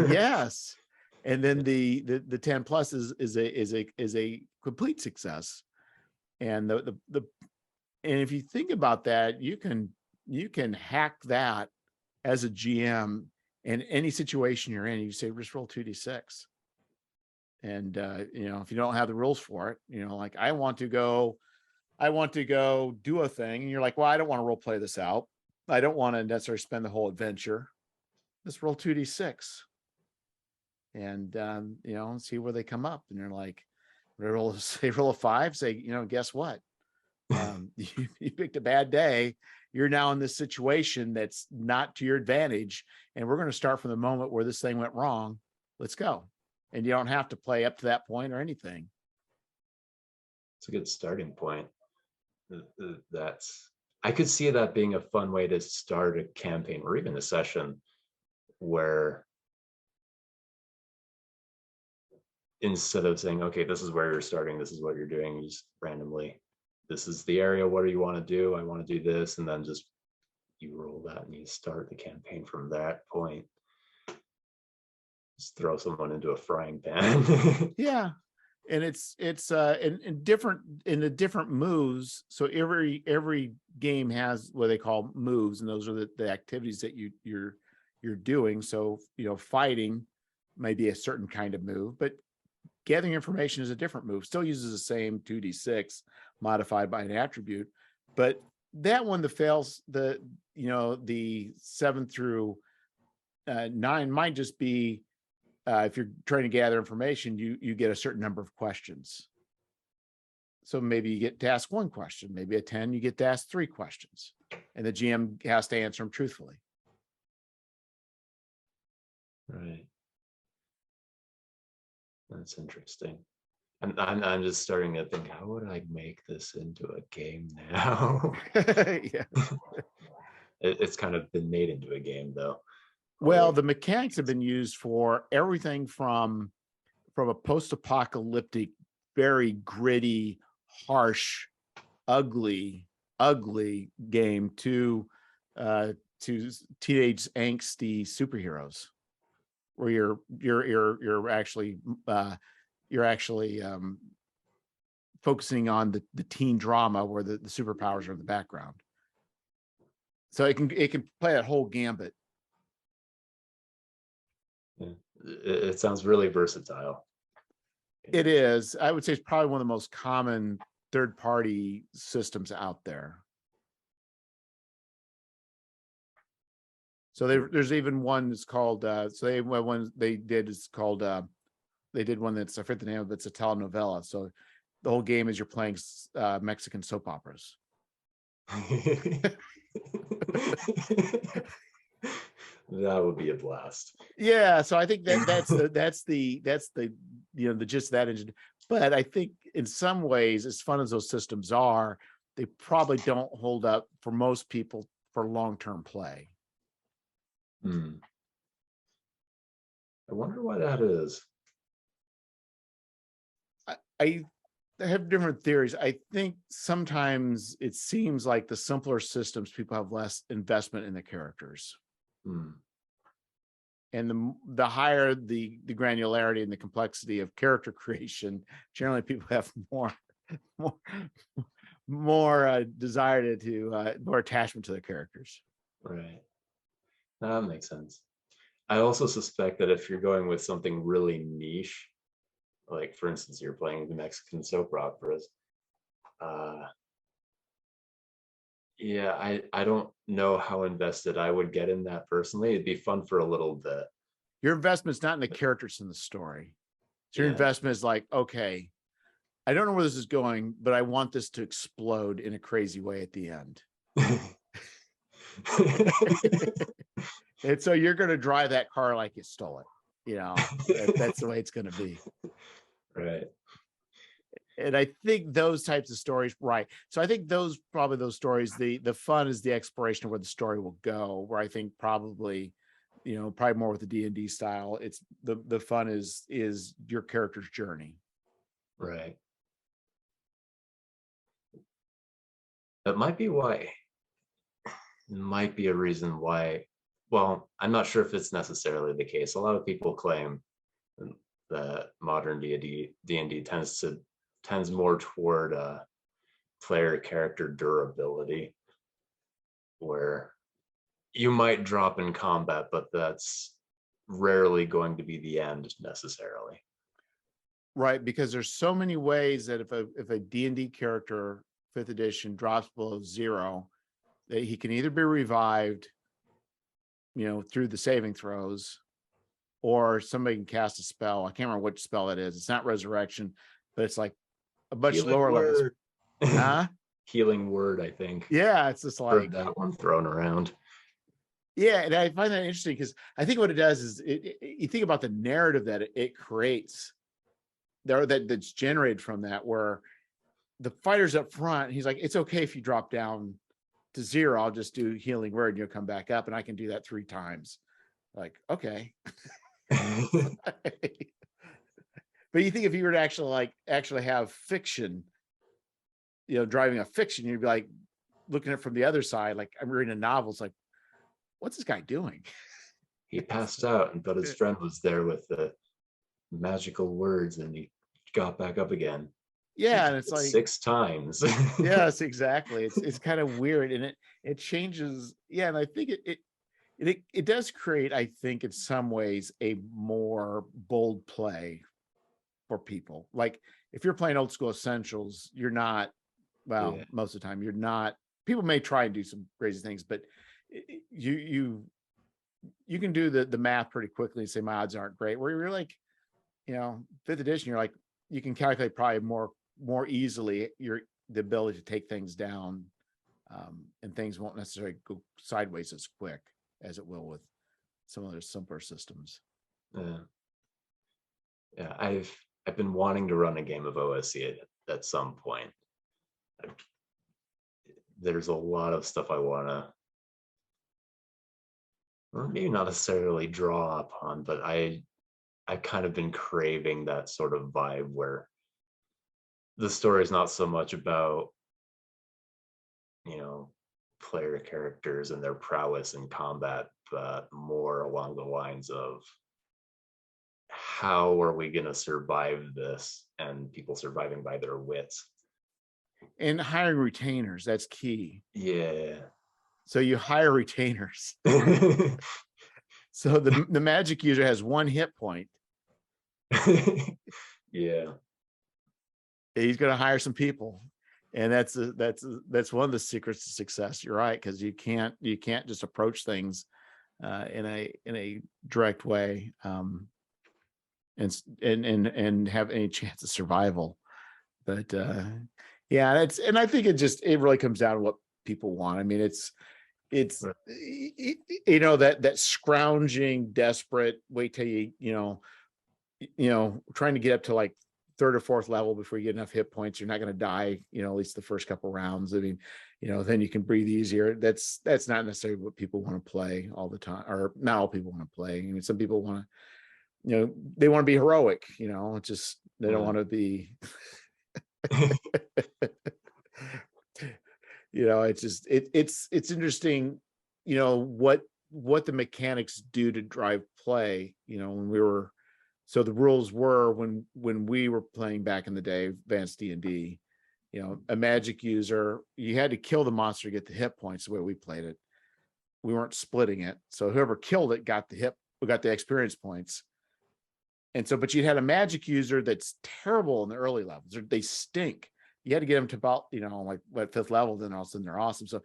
Yes. And then the 10 plus is a complete success. And the and if you think about that, you can hack that as a GM in any situation you're in. You say, just roll 2d6. And you know, if you don't have the rules for it, you know, like I want to go do a thing, and you're like, well, I don't want to role play this out. I don't want to necessarily spend the whole adventure. Let's roll 2d6. And you know, see where they come up. And you're like, they roll a 5, say, you know, guess what? You picked a bad day. You're now in this situation that's not to your advantage. And we're going to start from the moment where this thing went wrong. Let's go. And you don't have to play up to that point or anything. It's a good starting point. I could see that being a fun way to start a campaign or even a session where instead of saying, okay, this is where you're starting, this is what you're doing, you just randomly, this is the area, what do you want to do? I want to do this, and then just you roll that and you start the campaign from that point. Just throw someone into a frying pan. Yeah. And it's in the different moves. So every game has what they call moves, and those are the activities that you're doing. So, you know, fighting may be a certain kind of move, but gathering information is a different move. Still uses the same 2d6 modified by an attribute, but that one, the fails, the 7 through 9 might just be, if you're trying to gather information, you get a certain number of questions. So maybe you get to ask 1 question, maybe a 10, you get to ask 3 questions, and the GM has to answer them truthfully. Right. That's interesting. I'm just starting to think, how would I make this into a game now? Yeah. It's kind of been made into a game though. Well, the mechanics have been used for everything from a post-apocalyptic, very gritty, harsh, ugly game to teenage angsty superheroes, where you're actually focusing on the teen drama where the superpowers are in the background. So it can play that whole gambit. Yeah. It sounds really versatile. It is. I would say it's probably one of the most common third-party systems out there. So there's even one that's called, one they did is called they did one that's, I forget the name of it, it's a telenovela. So the whole game is you're playing Mexican soap operas. That would be a blast. Yeah, so I think that's the the gist of that engine. But I think in some ways, as fun as those systems are, they probably don't hold up for most people for long-term play. I wonder why that is. I have different theories. I think sometimes it seems like the simpler systems, people have less investment in the characters. And the higher the granularity and the complexity of character creation, generally people have more desire to more attachment to their characters. Right. That makes sense. I also suspect that if you're going with something really niche, like for instance, you're playing the Mexican soap operas, yeah, I don't know how invested I would get in that personally. It'd be fun for a little bit. Your investment's not in the characters in the story. So your Yeah. investment is like, okay, I don't know where this is going, but I want this to explode in a crazy way at the end. And so you're going to drive that car like you stole it. You know, that's the way it's going to be. Right. And I think those types of stories, right. So I think those stories, the fun is the exploration of where the story will go, where I think probably, probably more with the D&D style, it's the fun is your character's journey. Right. That might be why. Might be a reason why. Well, I'm not sure if it's necessarily the case. A lot of people claim that modern D&D tends more toward player character durability, where you might drop in combat, but that's rarely going to be the end necessarily. Right, because there's so many ways that if a D&D character 5th edition drops below 0, that he can either be revived, through the saving throws, or somebody can cast a spell. I can't remember which spell it is. It's not resurrection, but it's like a much Healing lower level. Huh? Healing word, I think. Yeah, it's just like heard that one thrown around. Yeah, and I find that interesting because I think what it does is you think about the narrative that it creates there that's generated from that, where the fighter's up front, he's like, it's okay if you drop down to 0, I'll just do healing word and you'll come back up, and I can do that 3 times. Like, okay. But you think if you were to actually have fiction, driving a fiction, you'd be like looking at it from the other side, like I'm reading a novel, it's like, what's this guy doing? He passed out, but his friend was there with the magical words, and he got back up again. Yeah, and it's like 6 times. Yes, exactly. It's kind of weird, and it changes. Yeah, and I think it does create, I think, in some ways, a more bold play for people. Like if you're playing old school essentials, you're not, well, Yeah. most of the time you're not. People may try and do some crazy things, but you can do the math pretty quickly and say my odds aren't great. Where you're like, 5th edition, you're like, you can calculate probably more easily the ability to take things down, and things won't necessarily go sideways as quick as it will with some of their simpler systems. Yeah, I've been wanting to run a game of OSC at some point. There's a lot of stuff I want to, or maybe not necessarily draw upon, but I've kind of been craving that sort of vibe where the story is not so much about, player characters and their prowess in combat, but more along the lines of how are we going to survive this, and people surviving by their wits. And hiring retainers, that's key. Yeah. So you hire retainers. So the magic user has 1 hit point. Yeah. He's going to hire some people, and that's one of the secrets to success. You're right, because you can't just approach things in a direct way, and and have any chance of survival. But yeah, and I think it really comes down to what people want. I mean, it's Right. that scrounging, desperate, wait till trying to get up to like third or fourth level before you get enough hit points. You're not going to die, at least the first couple rounds. I mean, then you can breathe easier. That's not necessarily what people want to play all the time, or not all people want to play. I mean, some people want to, they want to be heroic, it's just, they don't want to be, it's just, it's interesting, what the mechanics do to drive play, so the rules were when we were playing back in the day, advanced D&D, a magic user, you had to kill the monster to get the hit points the way we played it. We weren't splitting it. So whoever killed it got the experience points. And so, but you had a magic user that's terrible in the early levels. They stink. You had to get them to about, like what, fifth level, then all of a sudden they're awesome. So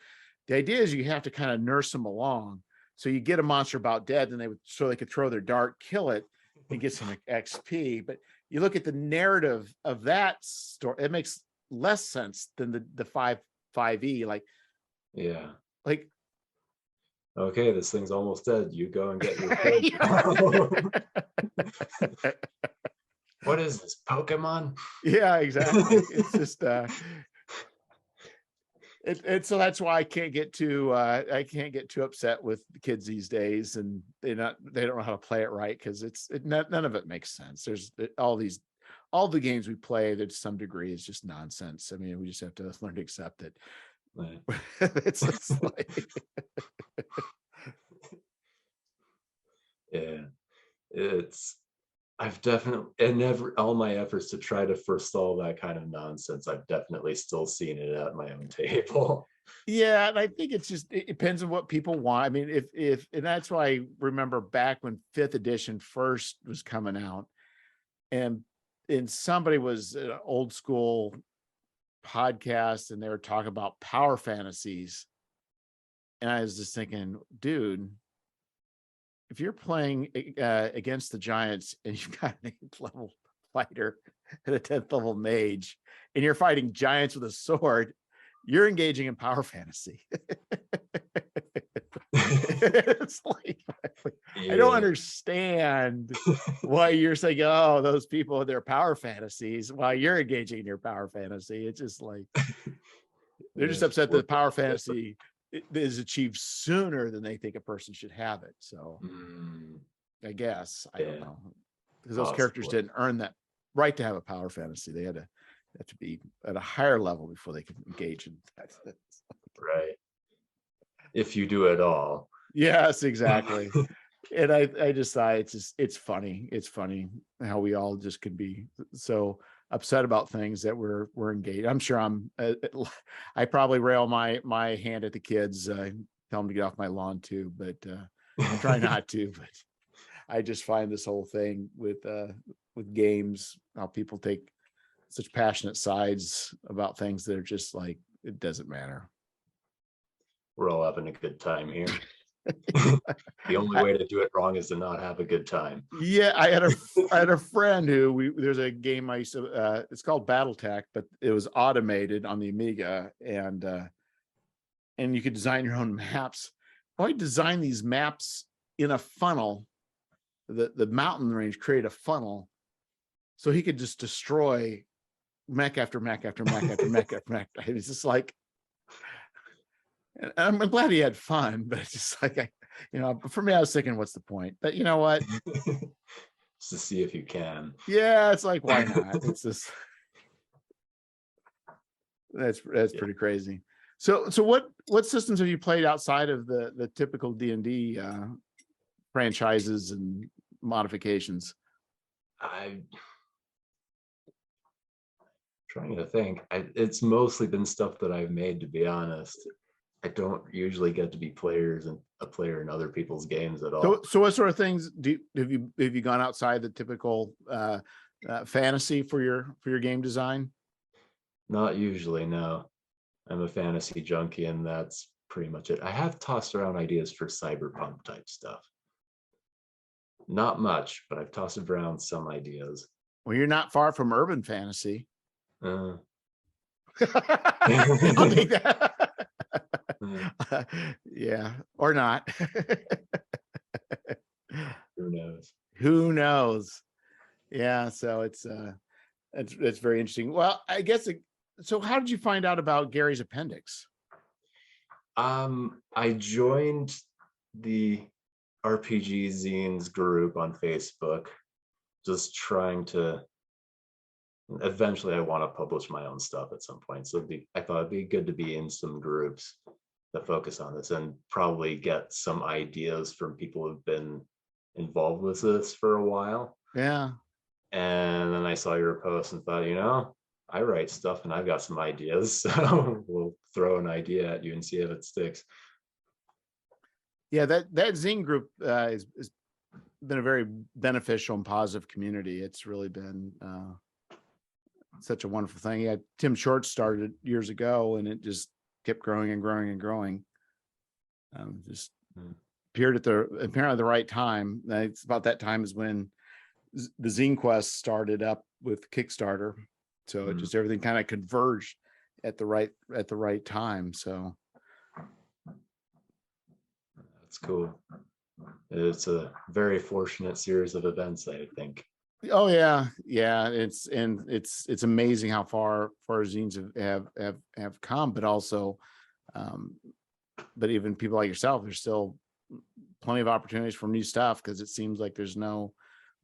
the idea is you have to kind of nurse them along. So you get a monster about dead, then they could throw their dart, kill it, and get some XP. But you look at the narrative of that story, it makes less sense than the 5e. Yeah. Like, okay, this thing's almost dead. You go and get your What is this, Pokemon? Yeah, exactly. It's just so that's why I can't get too upset with the kids these days, and they don't know how to play it right, because none of it makes sense. There's all the games we play that to some degree is just nonsense. I mean, we just have to learn to accept it. Right. it's like Yeah, I've definitely, and all my efforts to try to forestall that kind of nonsense, I've definitely still seen it at my own table. Yeah, and I think it depends on what people want. I mean, and that's why I remember back when 5th edition first was coming out, and somebody was an old school podcast, and they were talking about power fantasies, and I was just thinking, dude, if you're playing against the giants and you've got an 8th level fighter and a 10th level mage, and you're fighting giants with a sword, you're engaging in power fantasy. It's like, yeah. I don't understand why you're saying, oh, those people, their power fantasies, while you're engaging in your power fantasy. It's just like, they're just upset that the power fantasy is achieved sooner than they think a person should have it. So I guess, I don't know, because those characters didn't earn that right to have a power fantasy. They had to be at a higher level before they could engage in that. Right. If you do at all. Yes, exactly. And I just thought it's funny. It's funny how we all just could be so upset about things that we're engaged. I'm sure I probably rail my hand at the kids, tell them to get off my lawn too, but I try not to. But I just find this whole thing with games, how people take such passionate sides about things that are just like, it doesn't matter. We're all having a good time here. The only way to do it wrong is to not have a good time. Yeah, I had a friend who there's a game I used to it's called BattleTech, but it was automated on the Amiga, and you could design your own maps. Well, I designed these maps in a funnel. The mountain range created a funnel, so he could just destroy mech after mech after mech after mech after mech. It's just like, and I'm glad he had fun, but it's just like, for me, I was thinking, what's the point? But you know what? Just to see if you can. Yeah, it's like, why not? It's just, that's pretty crazy. So what systems have you played outside of the typical D&D franchises and modifications? I'm trying to think. It's mostly been stuff that I've made, to be honest. I don't usually get to be a player in other people's games at all. So what sort of things have you gone outside the typical fantasy for your game design? Not usually, no. I'm a fantasy junkie, and that's pretty much it. I have tossed around ideas for cyberpunk type stuff. Not much, but I've tossed around some ideas. Well, you're not far from urban fantasy. Uh, I'll take that. uh, Yeah, or not. who knows? Who knows? Yeah, so it's very interesting. Well, I guess so how did you find out about Gary's Appendix? I joined the RPG zines group on Facebook, just trying to. Eventually, I want to publish my own stuff at some point. So I thought it'd be good to be in some groups that focus on this and probably get some ideas from people who've been involved with this for a while. Yeah. And then I saw your post and thought, I write stuff and I've got some ideas. So we'll throw an idea at you and see if it sticks. Yeah, that zine group has been a very beneficial and positive community. It's really been such a wonderful thing. Yeah, Tim Short started years ago, and it just kept growing and growing and growing. Just appeared at apparently the right time. It's about that time is when the Zine Quest started up with Kickstarter, so it just everything kind of converged at the right time. So that's cool. It's a very fortunate series of events, I think. Oh yeah, it's amazing how far zines have come, but also, but even people like yourself, there's still plenty of opportunities for new stuff because it seems like there's no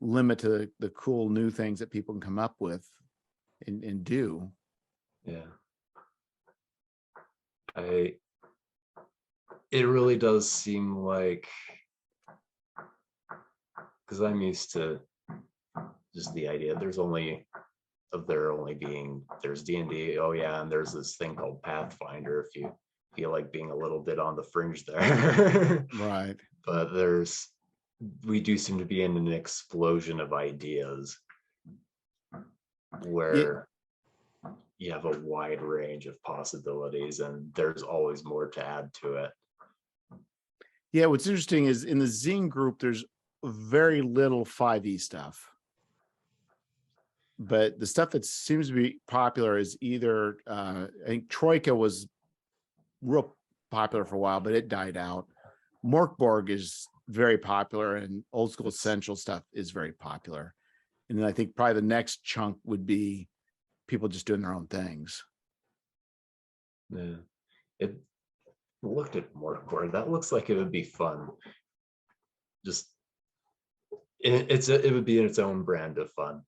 limit to the cool new things that people can come up with and do. Yeah, it really does seem like, because I'm used to just the idea there's D&D, oh yeah, and there's this thing called Pathfinder if you feel like being a little bit on the fringe there. Right. But we do seem to be in an explosion of ideas where you have a wide range of possibilities and there's always more to add to it. Yeah, what's interesting is in the zine group there's very little 5e stuff. But the stuff that seems to be popular is either I think Troika was real popular for a while, but it died out. Morkborg is very popular, and old school essential stuff is very popular. And then I think probably the next chunk would be people just doing their own things. Yeah, it looked at Morkborg. That looks like it would be fun. Just it would be in its own brand of fun.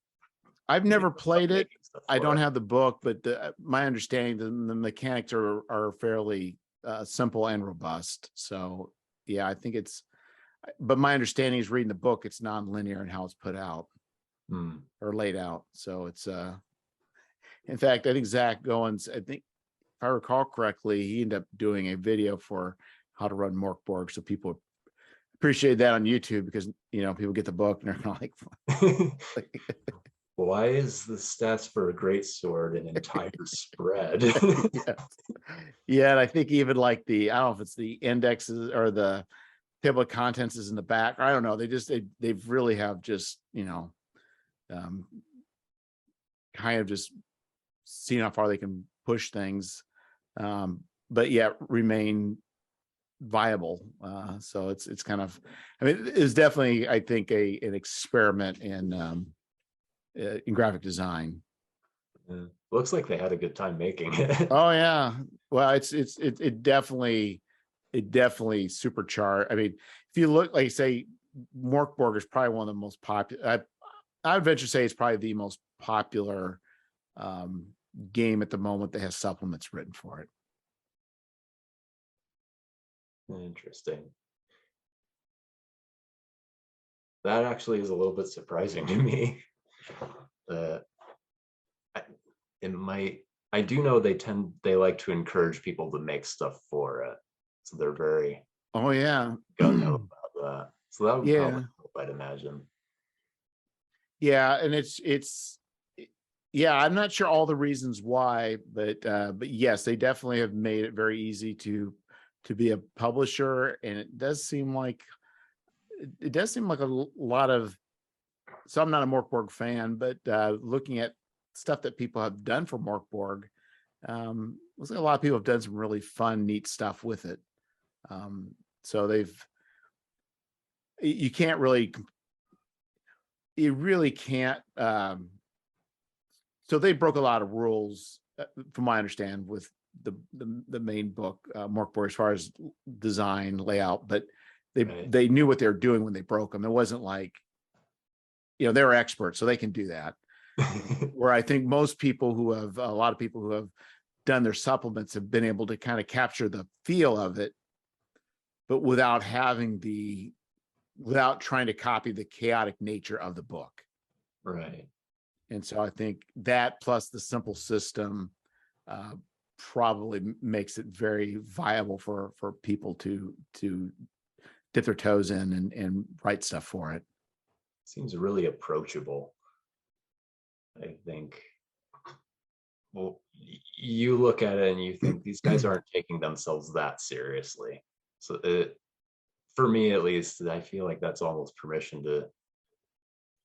I've never played it. I don't have the book, but my understanding the mechanics are fairly simple and robust. So yeah, I think but my understanding is reading the book, it's non-linear in how it's put out or laid out. So it's in fact, I think Zach Goins, I think if I recall correctly, he ended up doing a video for how to run Morkborg. So people appreciate that on YouTube because people get the book and they're like why is the stats for a great sword an entire spread? Yeah, and I think even like I don't know if it's the indexes or the table of contents is in the back. I don't know. They've really have just kind of just seen how far they can push things, but yet remain viable. So it's kind of, I mean, it's definitely, I think, an experiment in graphic design. Looks like they had a good time making it. Oh yeah, well, it definitely supercharged. I mean, if you look, like say, Morkborg is probably one of the most popular. I would venture to say it's probably the most popular game at the moment that has supplements written for it. Interesting. That actually is a little bit surprising to me. I do know they like to encourage people to make stuff for it, so they're very gung-ho about that. So that would probably help, I'd imagine. Yeah, and I'm not sure all the reasons why, but yes, they definitely have made it very easy to be a publisher, and it does seem like it does seem like a lot of, so I'm not a Morkborg fan, but looking at stuff that people have done for Morkborg, looks like a lot of people have done some really fun, neat stuff with it. So you can't really, you really can't. So they broke a lot of rules, from what I understand, with the main book, Morkborg, as far as design, layout, but they knew what they were doing when they broke them. It wasn't like, they were experts, so they can do that. Where I think most people a lot of people who have done their supplements have been able to kind of capture the feel of it, but without trying to copy the chaotic nature of the book. Right. And so I think that plus the simple system probably makes it very viable for people to dip their toes in and write stuff for it. Seems really approachable, I think. Well, you look at it and you think these guys aren't taking themselves that seriously. So for me, at least, I feel like that's almost permission to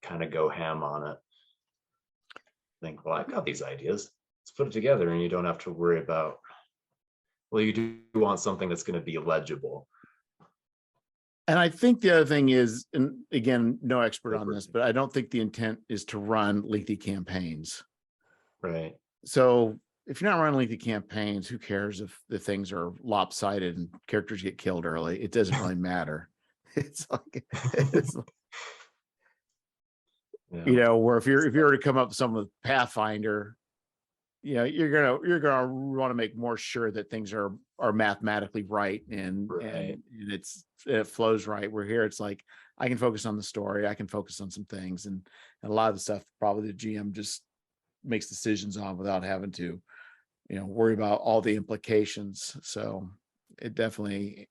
kind of go ham on it. Think, well, I've got these ideas. Let's put it together, and you don't have to worry about, well, you do want something that's going to be legible. And I think the other thing is, and again, no expert on this, but I don't think the intent is to run lengthy campaigns. Right. So if you're not running lengthy campaigns, who cares if the things are lopsided and characters get killed early? It doesn't really matter. It's like, where if you were to come up with something with Pathfinder, you're gonna want to make more sure that things are mathematically right and it flows right. Where here it's like, I can focus on the story, I can focus on some things, and a lot of the stuff probably the GM just makes decisions on without having to worry about all the implications. So it definitely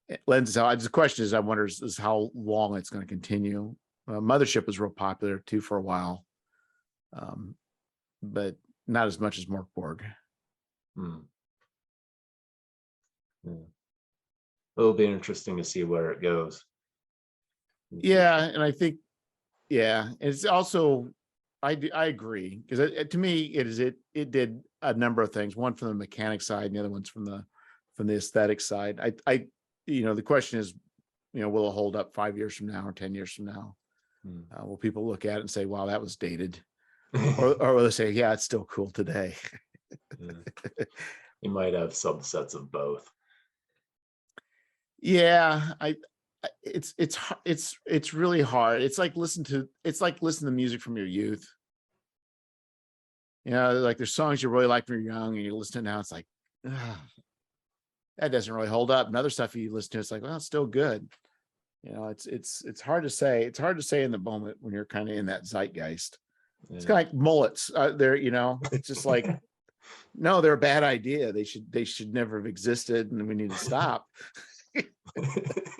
it lends itself. The question is, I wonder is how long it's going to continue. Mothership was real popular too for a while, but not as much as Morkborg. It'll be interesting to see where it goes. Yeah, and I think, it's also, I agree, because to me it did a number of things. One from the mechanic side, and the other one's from the aesthetic side. The question is, will it hold up 5 years from now or 10 years from now? Will people look at it and say, wow, that was dated? or will they say, yeah, it's still cool today? You might have subsets of both. Yeah, it's really hard. It's like listen to music from your youth. Like there's songs you really like when you're young and you listen to it now, it's like, that doesn't really hold up. And other stuff you listen to, it's like, well, it's still good. It's hard to say. It's hard to say in the moment when you're kind of in that zeitgeist. It's kind of like mullets. It's just like, no, they're a bad idea. They should never have existed, and we need to stop.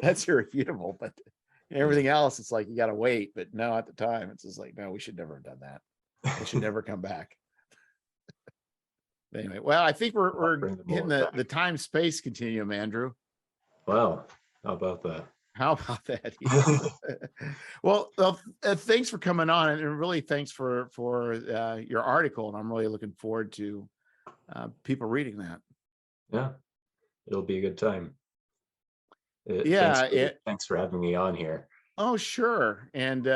That's irrefutable. But everything else, it's like you got to wait. But no, at the time, it's just like, no, we should never have done that. They should never come back. Anyway, well, I think we're hitting the time space continuum, Andrew. Wow, how about that? How about that? Yes. Well, thanks for coming on, and really thanks for your article. And I'm really looking forward to people reading that. Yeah, it'll be a good time. Thanks for having me on here. Oh, sure. And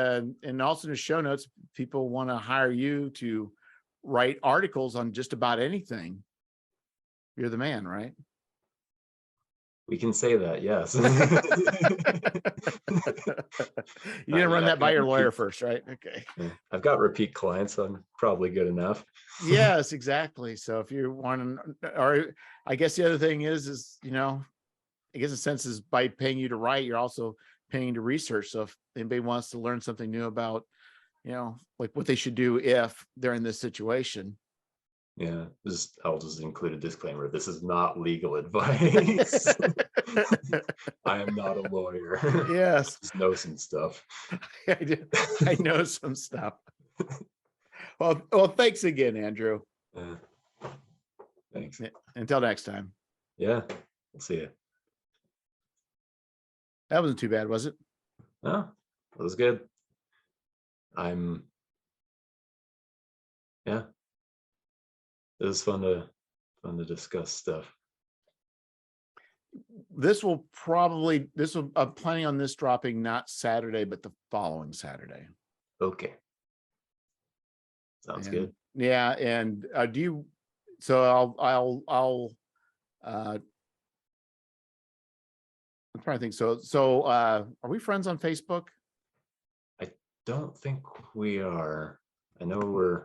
also in the show notes, people want to hire you to write articles on just about anything. You're the man, right? We can say that, yes. You're gonna run that by your lawyer first, right? Okay. Yeah, I've got repeat clients, so I'm probably good enough. Yes, exactly. So if you want to, or I guess the other thing is, I guess in a sense is by paying you to write, you're also paying to research. So if anybody wants to learn something new about, like what they should do if they're in this situation. Yeah, I'll just include a disclaimer. This is not legal advice. I am not a lawyer. Yes. Just know some stuff. I know some stuff. Well, thanks again, Andrew. Thanks. Until next time. Yeah, we'll see you. That wasn't too bad, was it? No, it was good. Yeah, it was fun to discuss stuff. I'm planning on this dropping not Saturday, but the following Saturday. Okay. Sounds good. Yeah, and I'll I'm trying to think. So are we friends on Facebook? I don't think we are. I know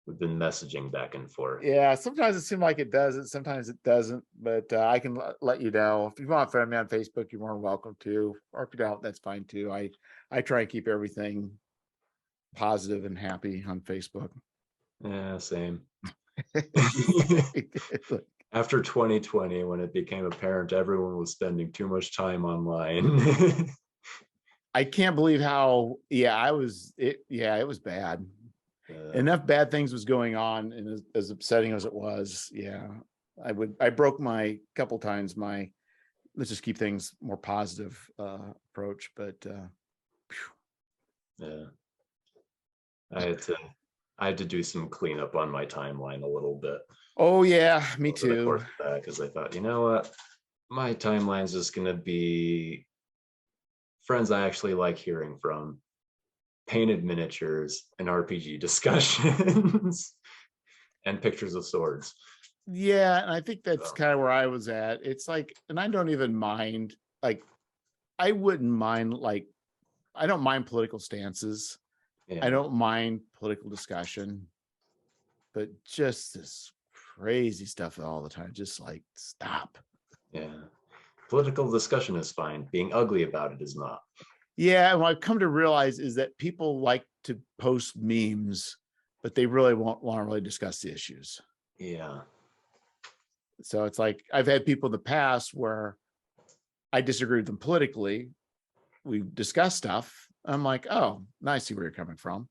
we've been messaging back and forth. Yeah, sometimes it seems like it does it, sometimes it doesn't, but I can let you know. If you want to friend me on Facebook, you're more than welcome to, or if you don't, that's fine too. I try and keep everything positive and happy on Facebook. Yeah, same. After 2020, when it became apparent everyone was spending too much time online. I can't believe how it was bad. Enough bad things was going on, and as upsetting as it was, I broke my couple times my let's just keep things more positive approach, but yeah, I had to do some cleanup on my timeline a little bit. Oh yeah, me too. Because I thought, you know what, my timeline's just gonna be friends I actually like hearing from, painted miniatures, and RPG discussions, and pictures of swords. Yeah, and I think that's kind of where I was at. It's like, and I don't even mind, like, I wouldn't mind, like, I don't mind political stances. Yeah. I don't mind political discussion, but just this crazy stuff all the time, just like, stop. Yeah. Political discussion is fine. Being ugly about it is not. Yeah, and what I've come to realize is that people like to post memes, but they really won't want to really discuss the issues. Yeah. So it's like, I've had people in the past where I disagree with them politically. We discuss stuff. I'm like, oh, now I see where you're coming from.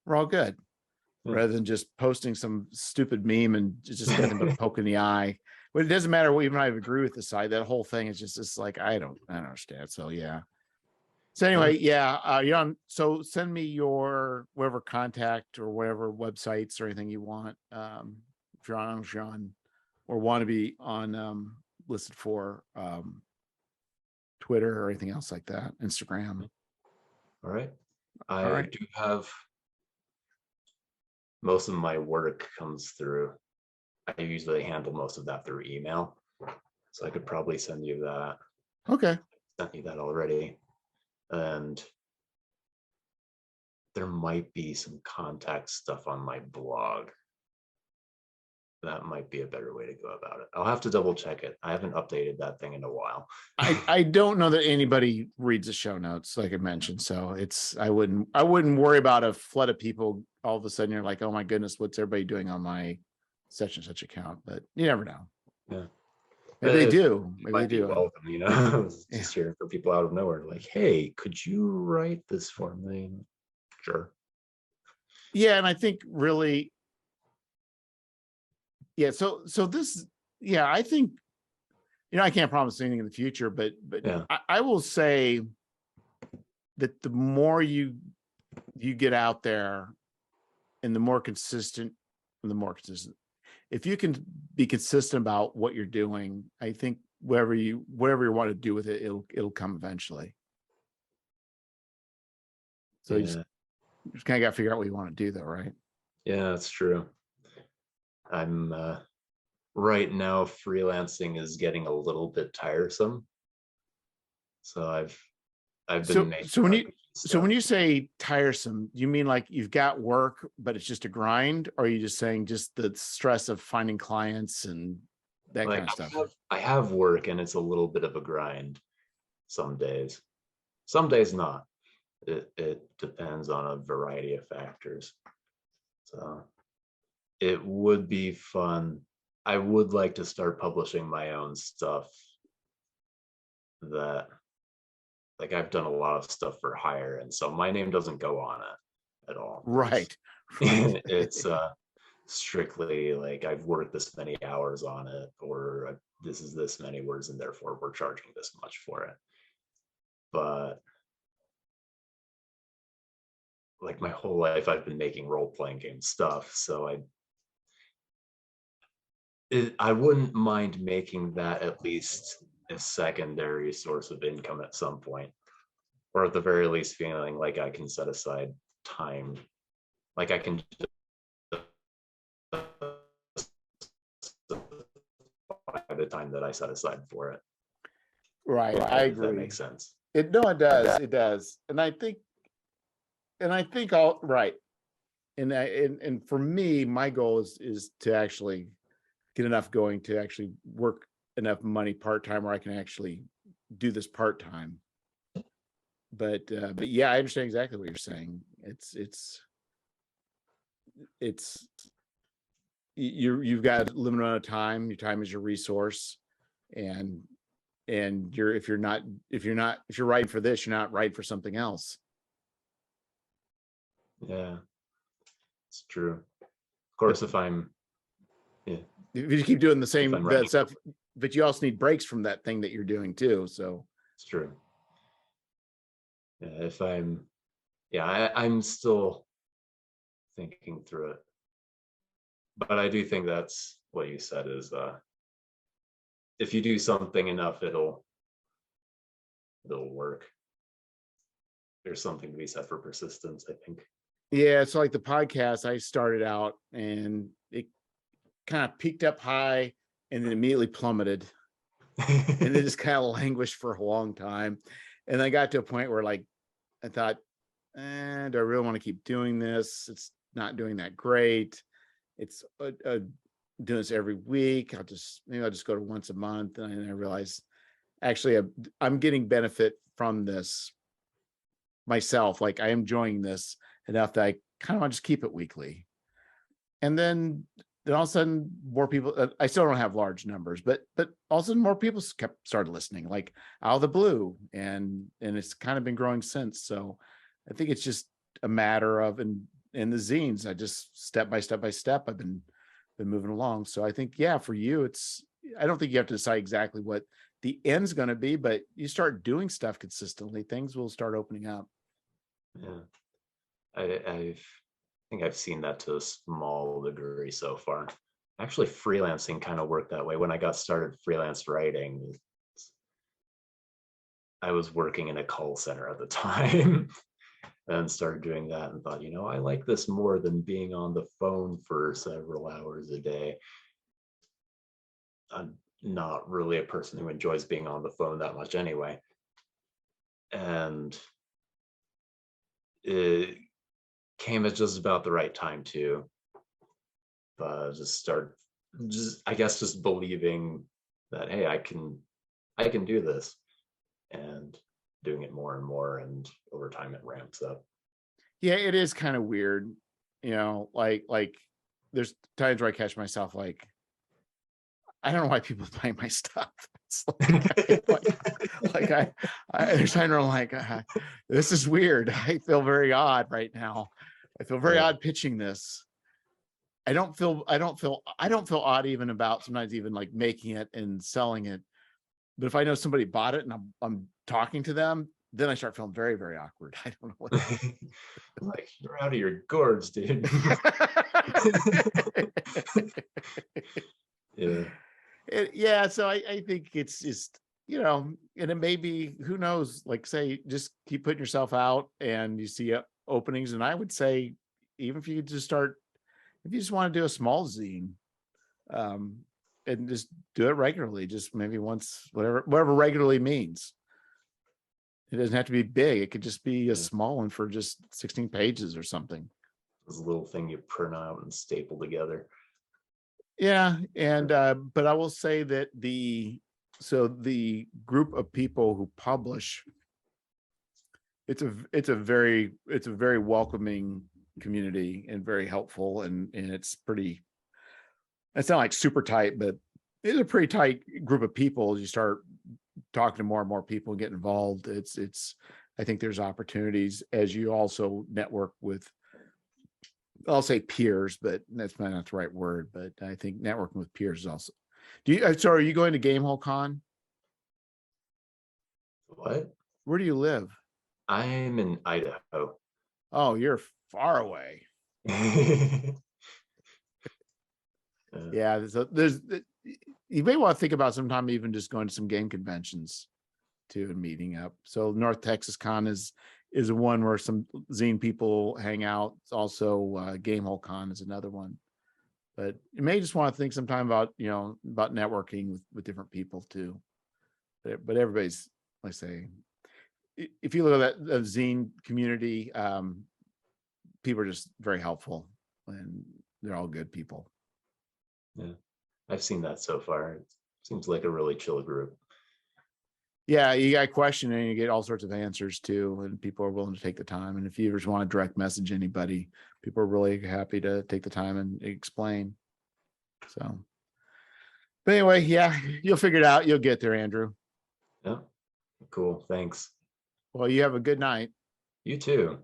We're all good. Rather than just posting some stupid meme and just nothing but a poke in the eye. But it doesn't matter what even I agree with the side. That whole thing is just like, I don't understand. So yeah. So anyway, so send me your whatever contact or whatever websites or anything you want. If you're on or want to be on listed for Twitter or anything else like that, Instagram. All right. I do have most of my work comes through. I usually handle most of that through email. So I could probably send you that. Okay. I sent you that already. And there might be some contact stuff on my blog. That might be a better way to go about it. I'll have to double check it. I haven't updated that thing in a while. I don't know that anybody reads the show notes, like I mentioned. So I wouldn't worry about a flood of people. All of a sudden you're like, oh my goodness, what's everybody doing on my such and such account? But you never know. Yeah. Maybe they do. Maybe they do. Welcome, just hearing from people out of nowhere, like, hey, could you write this for me? Sure. Yeah, and I think really, yeah. So this, yeah, I think, I can't promise anything in the future, but yeah. I will say that the more you get out there, and the more consistent, if you can be consistent about what you're doing, I think whatever you want to do with it, it'll come eventually. So you just kind of got to figure out what you want to do though, right? Yeah, that's true. I'm right now freelancing is getting a little bit tiresome. So I've been when you say tiresome, you mean like you've got work, but it's just a grind, or are you just saying just the stress of finding clients and that kind of stuff? I have work and it's a little bit of a grind some days not. It depends on a variety of factors. So it would be fun. I would like to start publishing my own stuff. That, like, I've done a lot of stuff for hire, and so my name doesn't go on it at all. Right. It's strictly like I've worked this many hours on it, or this is this many words, and therefore we're charging this much for it. but like my whole life I've been making role-playing game stuff, so I wouldn't mind making that at least a secondary source of income at some point, or at the very least feeling like I can set aside time, like I can by the time that I set aside for it. Right. I If that agree. makes sense. It does. It does. And I think all right. And for me, my goal is to actually get enough going to actually work enough money part-time where I can actually do this part-time. But yeah, I understand exactly what you're saying. You've got a limited amount of time. Your time is your resource, and if you're writing for this, you're not writing for something else. Yeah, it's true. Of course, if you keep doing the same writing stuff, but you also need breaks from that thing that you're doing too. So it's true. Yeah, if I'm still thinking through it, but I do think that's what you said is if you do something enough, it'll work. There's something to be said for persistence, I think. yeah, so like the podcast, I started out and it kind of peaked up high and then immediately plummeted, and it just kind of languished for a long time. And I got to a point where like I thought, do I really want to keep doing this? It's not doing that great. It's doing this every week. I'll just go to once a month. And I realized actually I'm getting benefit from this myself. Like I am enjoying this enough that I kind of want to just keep it weekly. And then all of a sudden more people, I still don't have large numbers, but all of a sudden more people started listening, like out of the blue. And it's kind of been growing since. So I think it's just a matter of, in the zines, I just step by step, I've been moving along. So I think, yeah, for you, I don't think you have to decide exactly what the end's going to be, but you start doing stuff consistently, things will start opening up. Yeah, I think I've seen that to a small degree so far. Actually, freelancing kind of worked that way. When I got started freelance writing, I was working in a call center at the time and started doing that and thought, I like this more than being on the phone for several hours a day. I'm not really a person who enjoys being on the phone that much anyway. And it came at just about the right time too. But I guess just believing that, hey, I can do this, and doing it more and more, and over time it ramps up. Yeah, it is kind of weird, like there's times where I catch myself like, I don't know why people buy my stuff. It's like there's times where I'm like, this is weird. I feel very odd right now. I feel very odd pitching this. I don't feel odd even about sometimes even like making it and selling it. But if I know somebody bought it and I'm talking to them, then I start feeling very, very awkward. I don't know what. Like, you're out of your gourds, dude. Yeah. So I think it's just, and it may be, who knows, like say, just keep putting yourself out and you see openings. And I would say, even if you just start, if you just want to do a small zine, and just do it regularly, just maybe once, whatever regularly means. It doesn't have to be big. It could just be a small one for just 16 pages or something. This little thing you print out and staple together. Yeah. And, but I will say that the group of people who publish, it's a very welcoming community and very helpful. And it's not like super tight, but it's a pretty tight group of people. As you start talking to more and more people and get involved, I think there's opportunities as you also network with, I'll say peers, but that's not the right word, but I think networking with peers is also. Are you going to Gamehole Con? What? Where do you live? I'm in Idaho. Oh, you're far away. Yeah, there's you may want to think about sometime even just going to some game conventions too and meeting up. So North Texas Con is one where some zine people hang out. It's also Gamehole Con is another one. But you may just want to think sometime about about networking with different people too. But everybody's, like I say, if you look at that zine community, people are just very helpful and they're all good people. Yeah, I've seen that so far. It seems like a really chill group. Yeah, you got a question and you get all sorts of answers too, and people are willing to take the time. And if you just want to direct message anybody, people are really happy to take the time and explain. So, but anyway, yeah, you'll figure it out. You'll get there, Andrew. Yeah, cool. Thanks. Well, you have a good night. You too.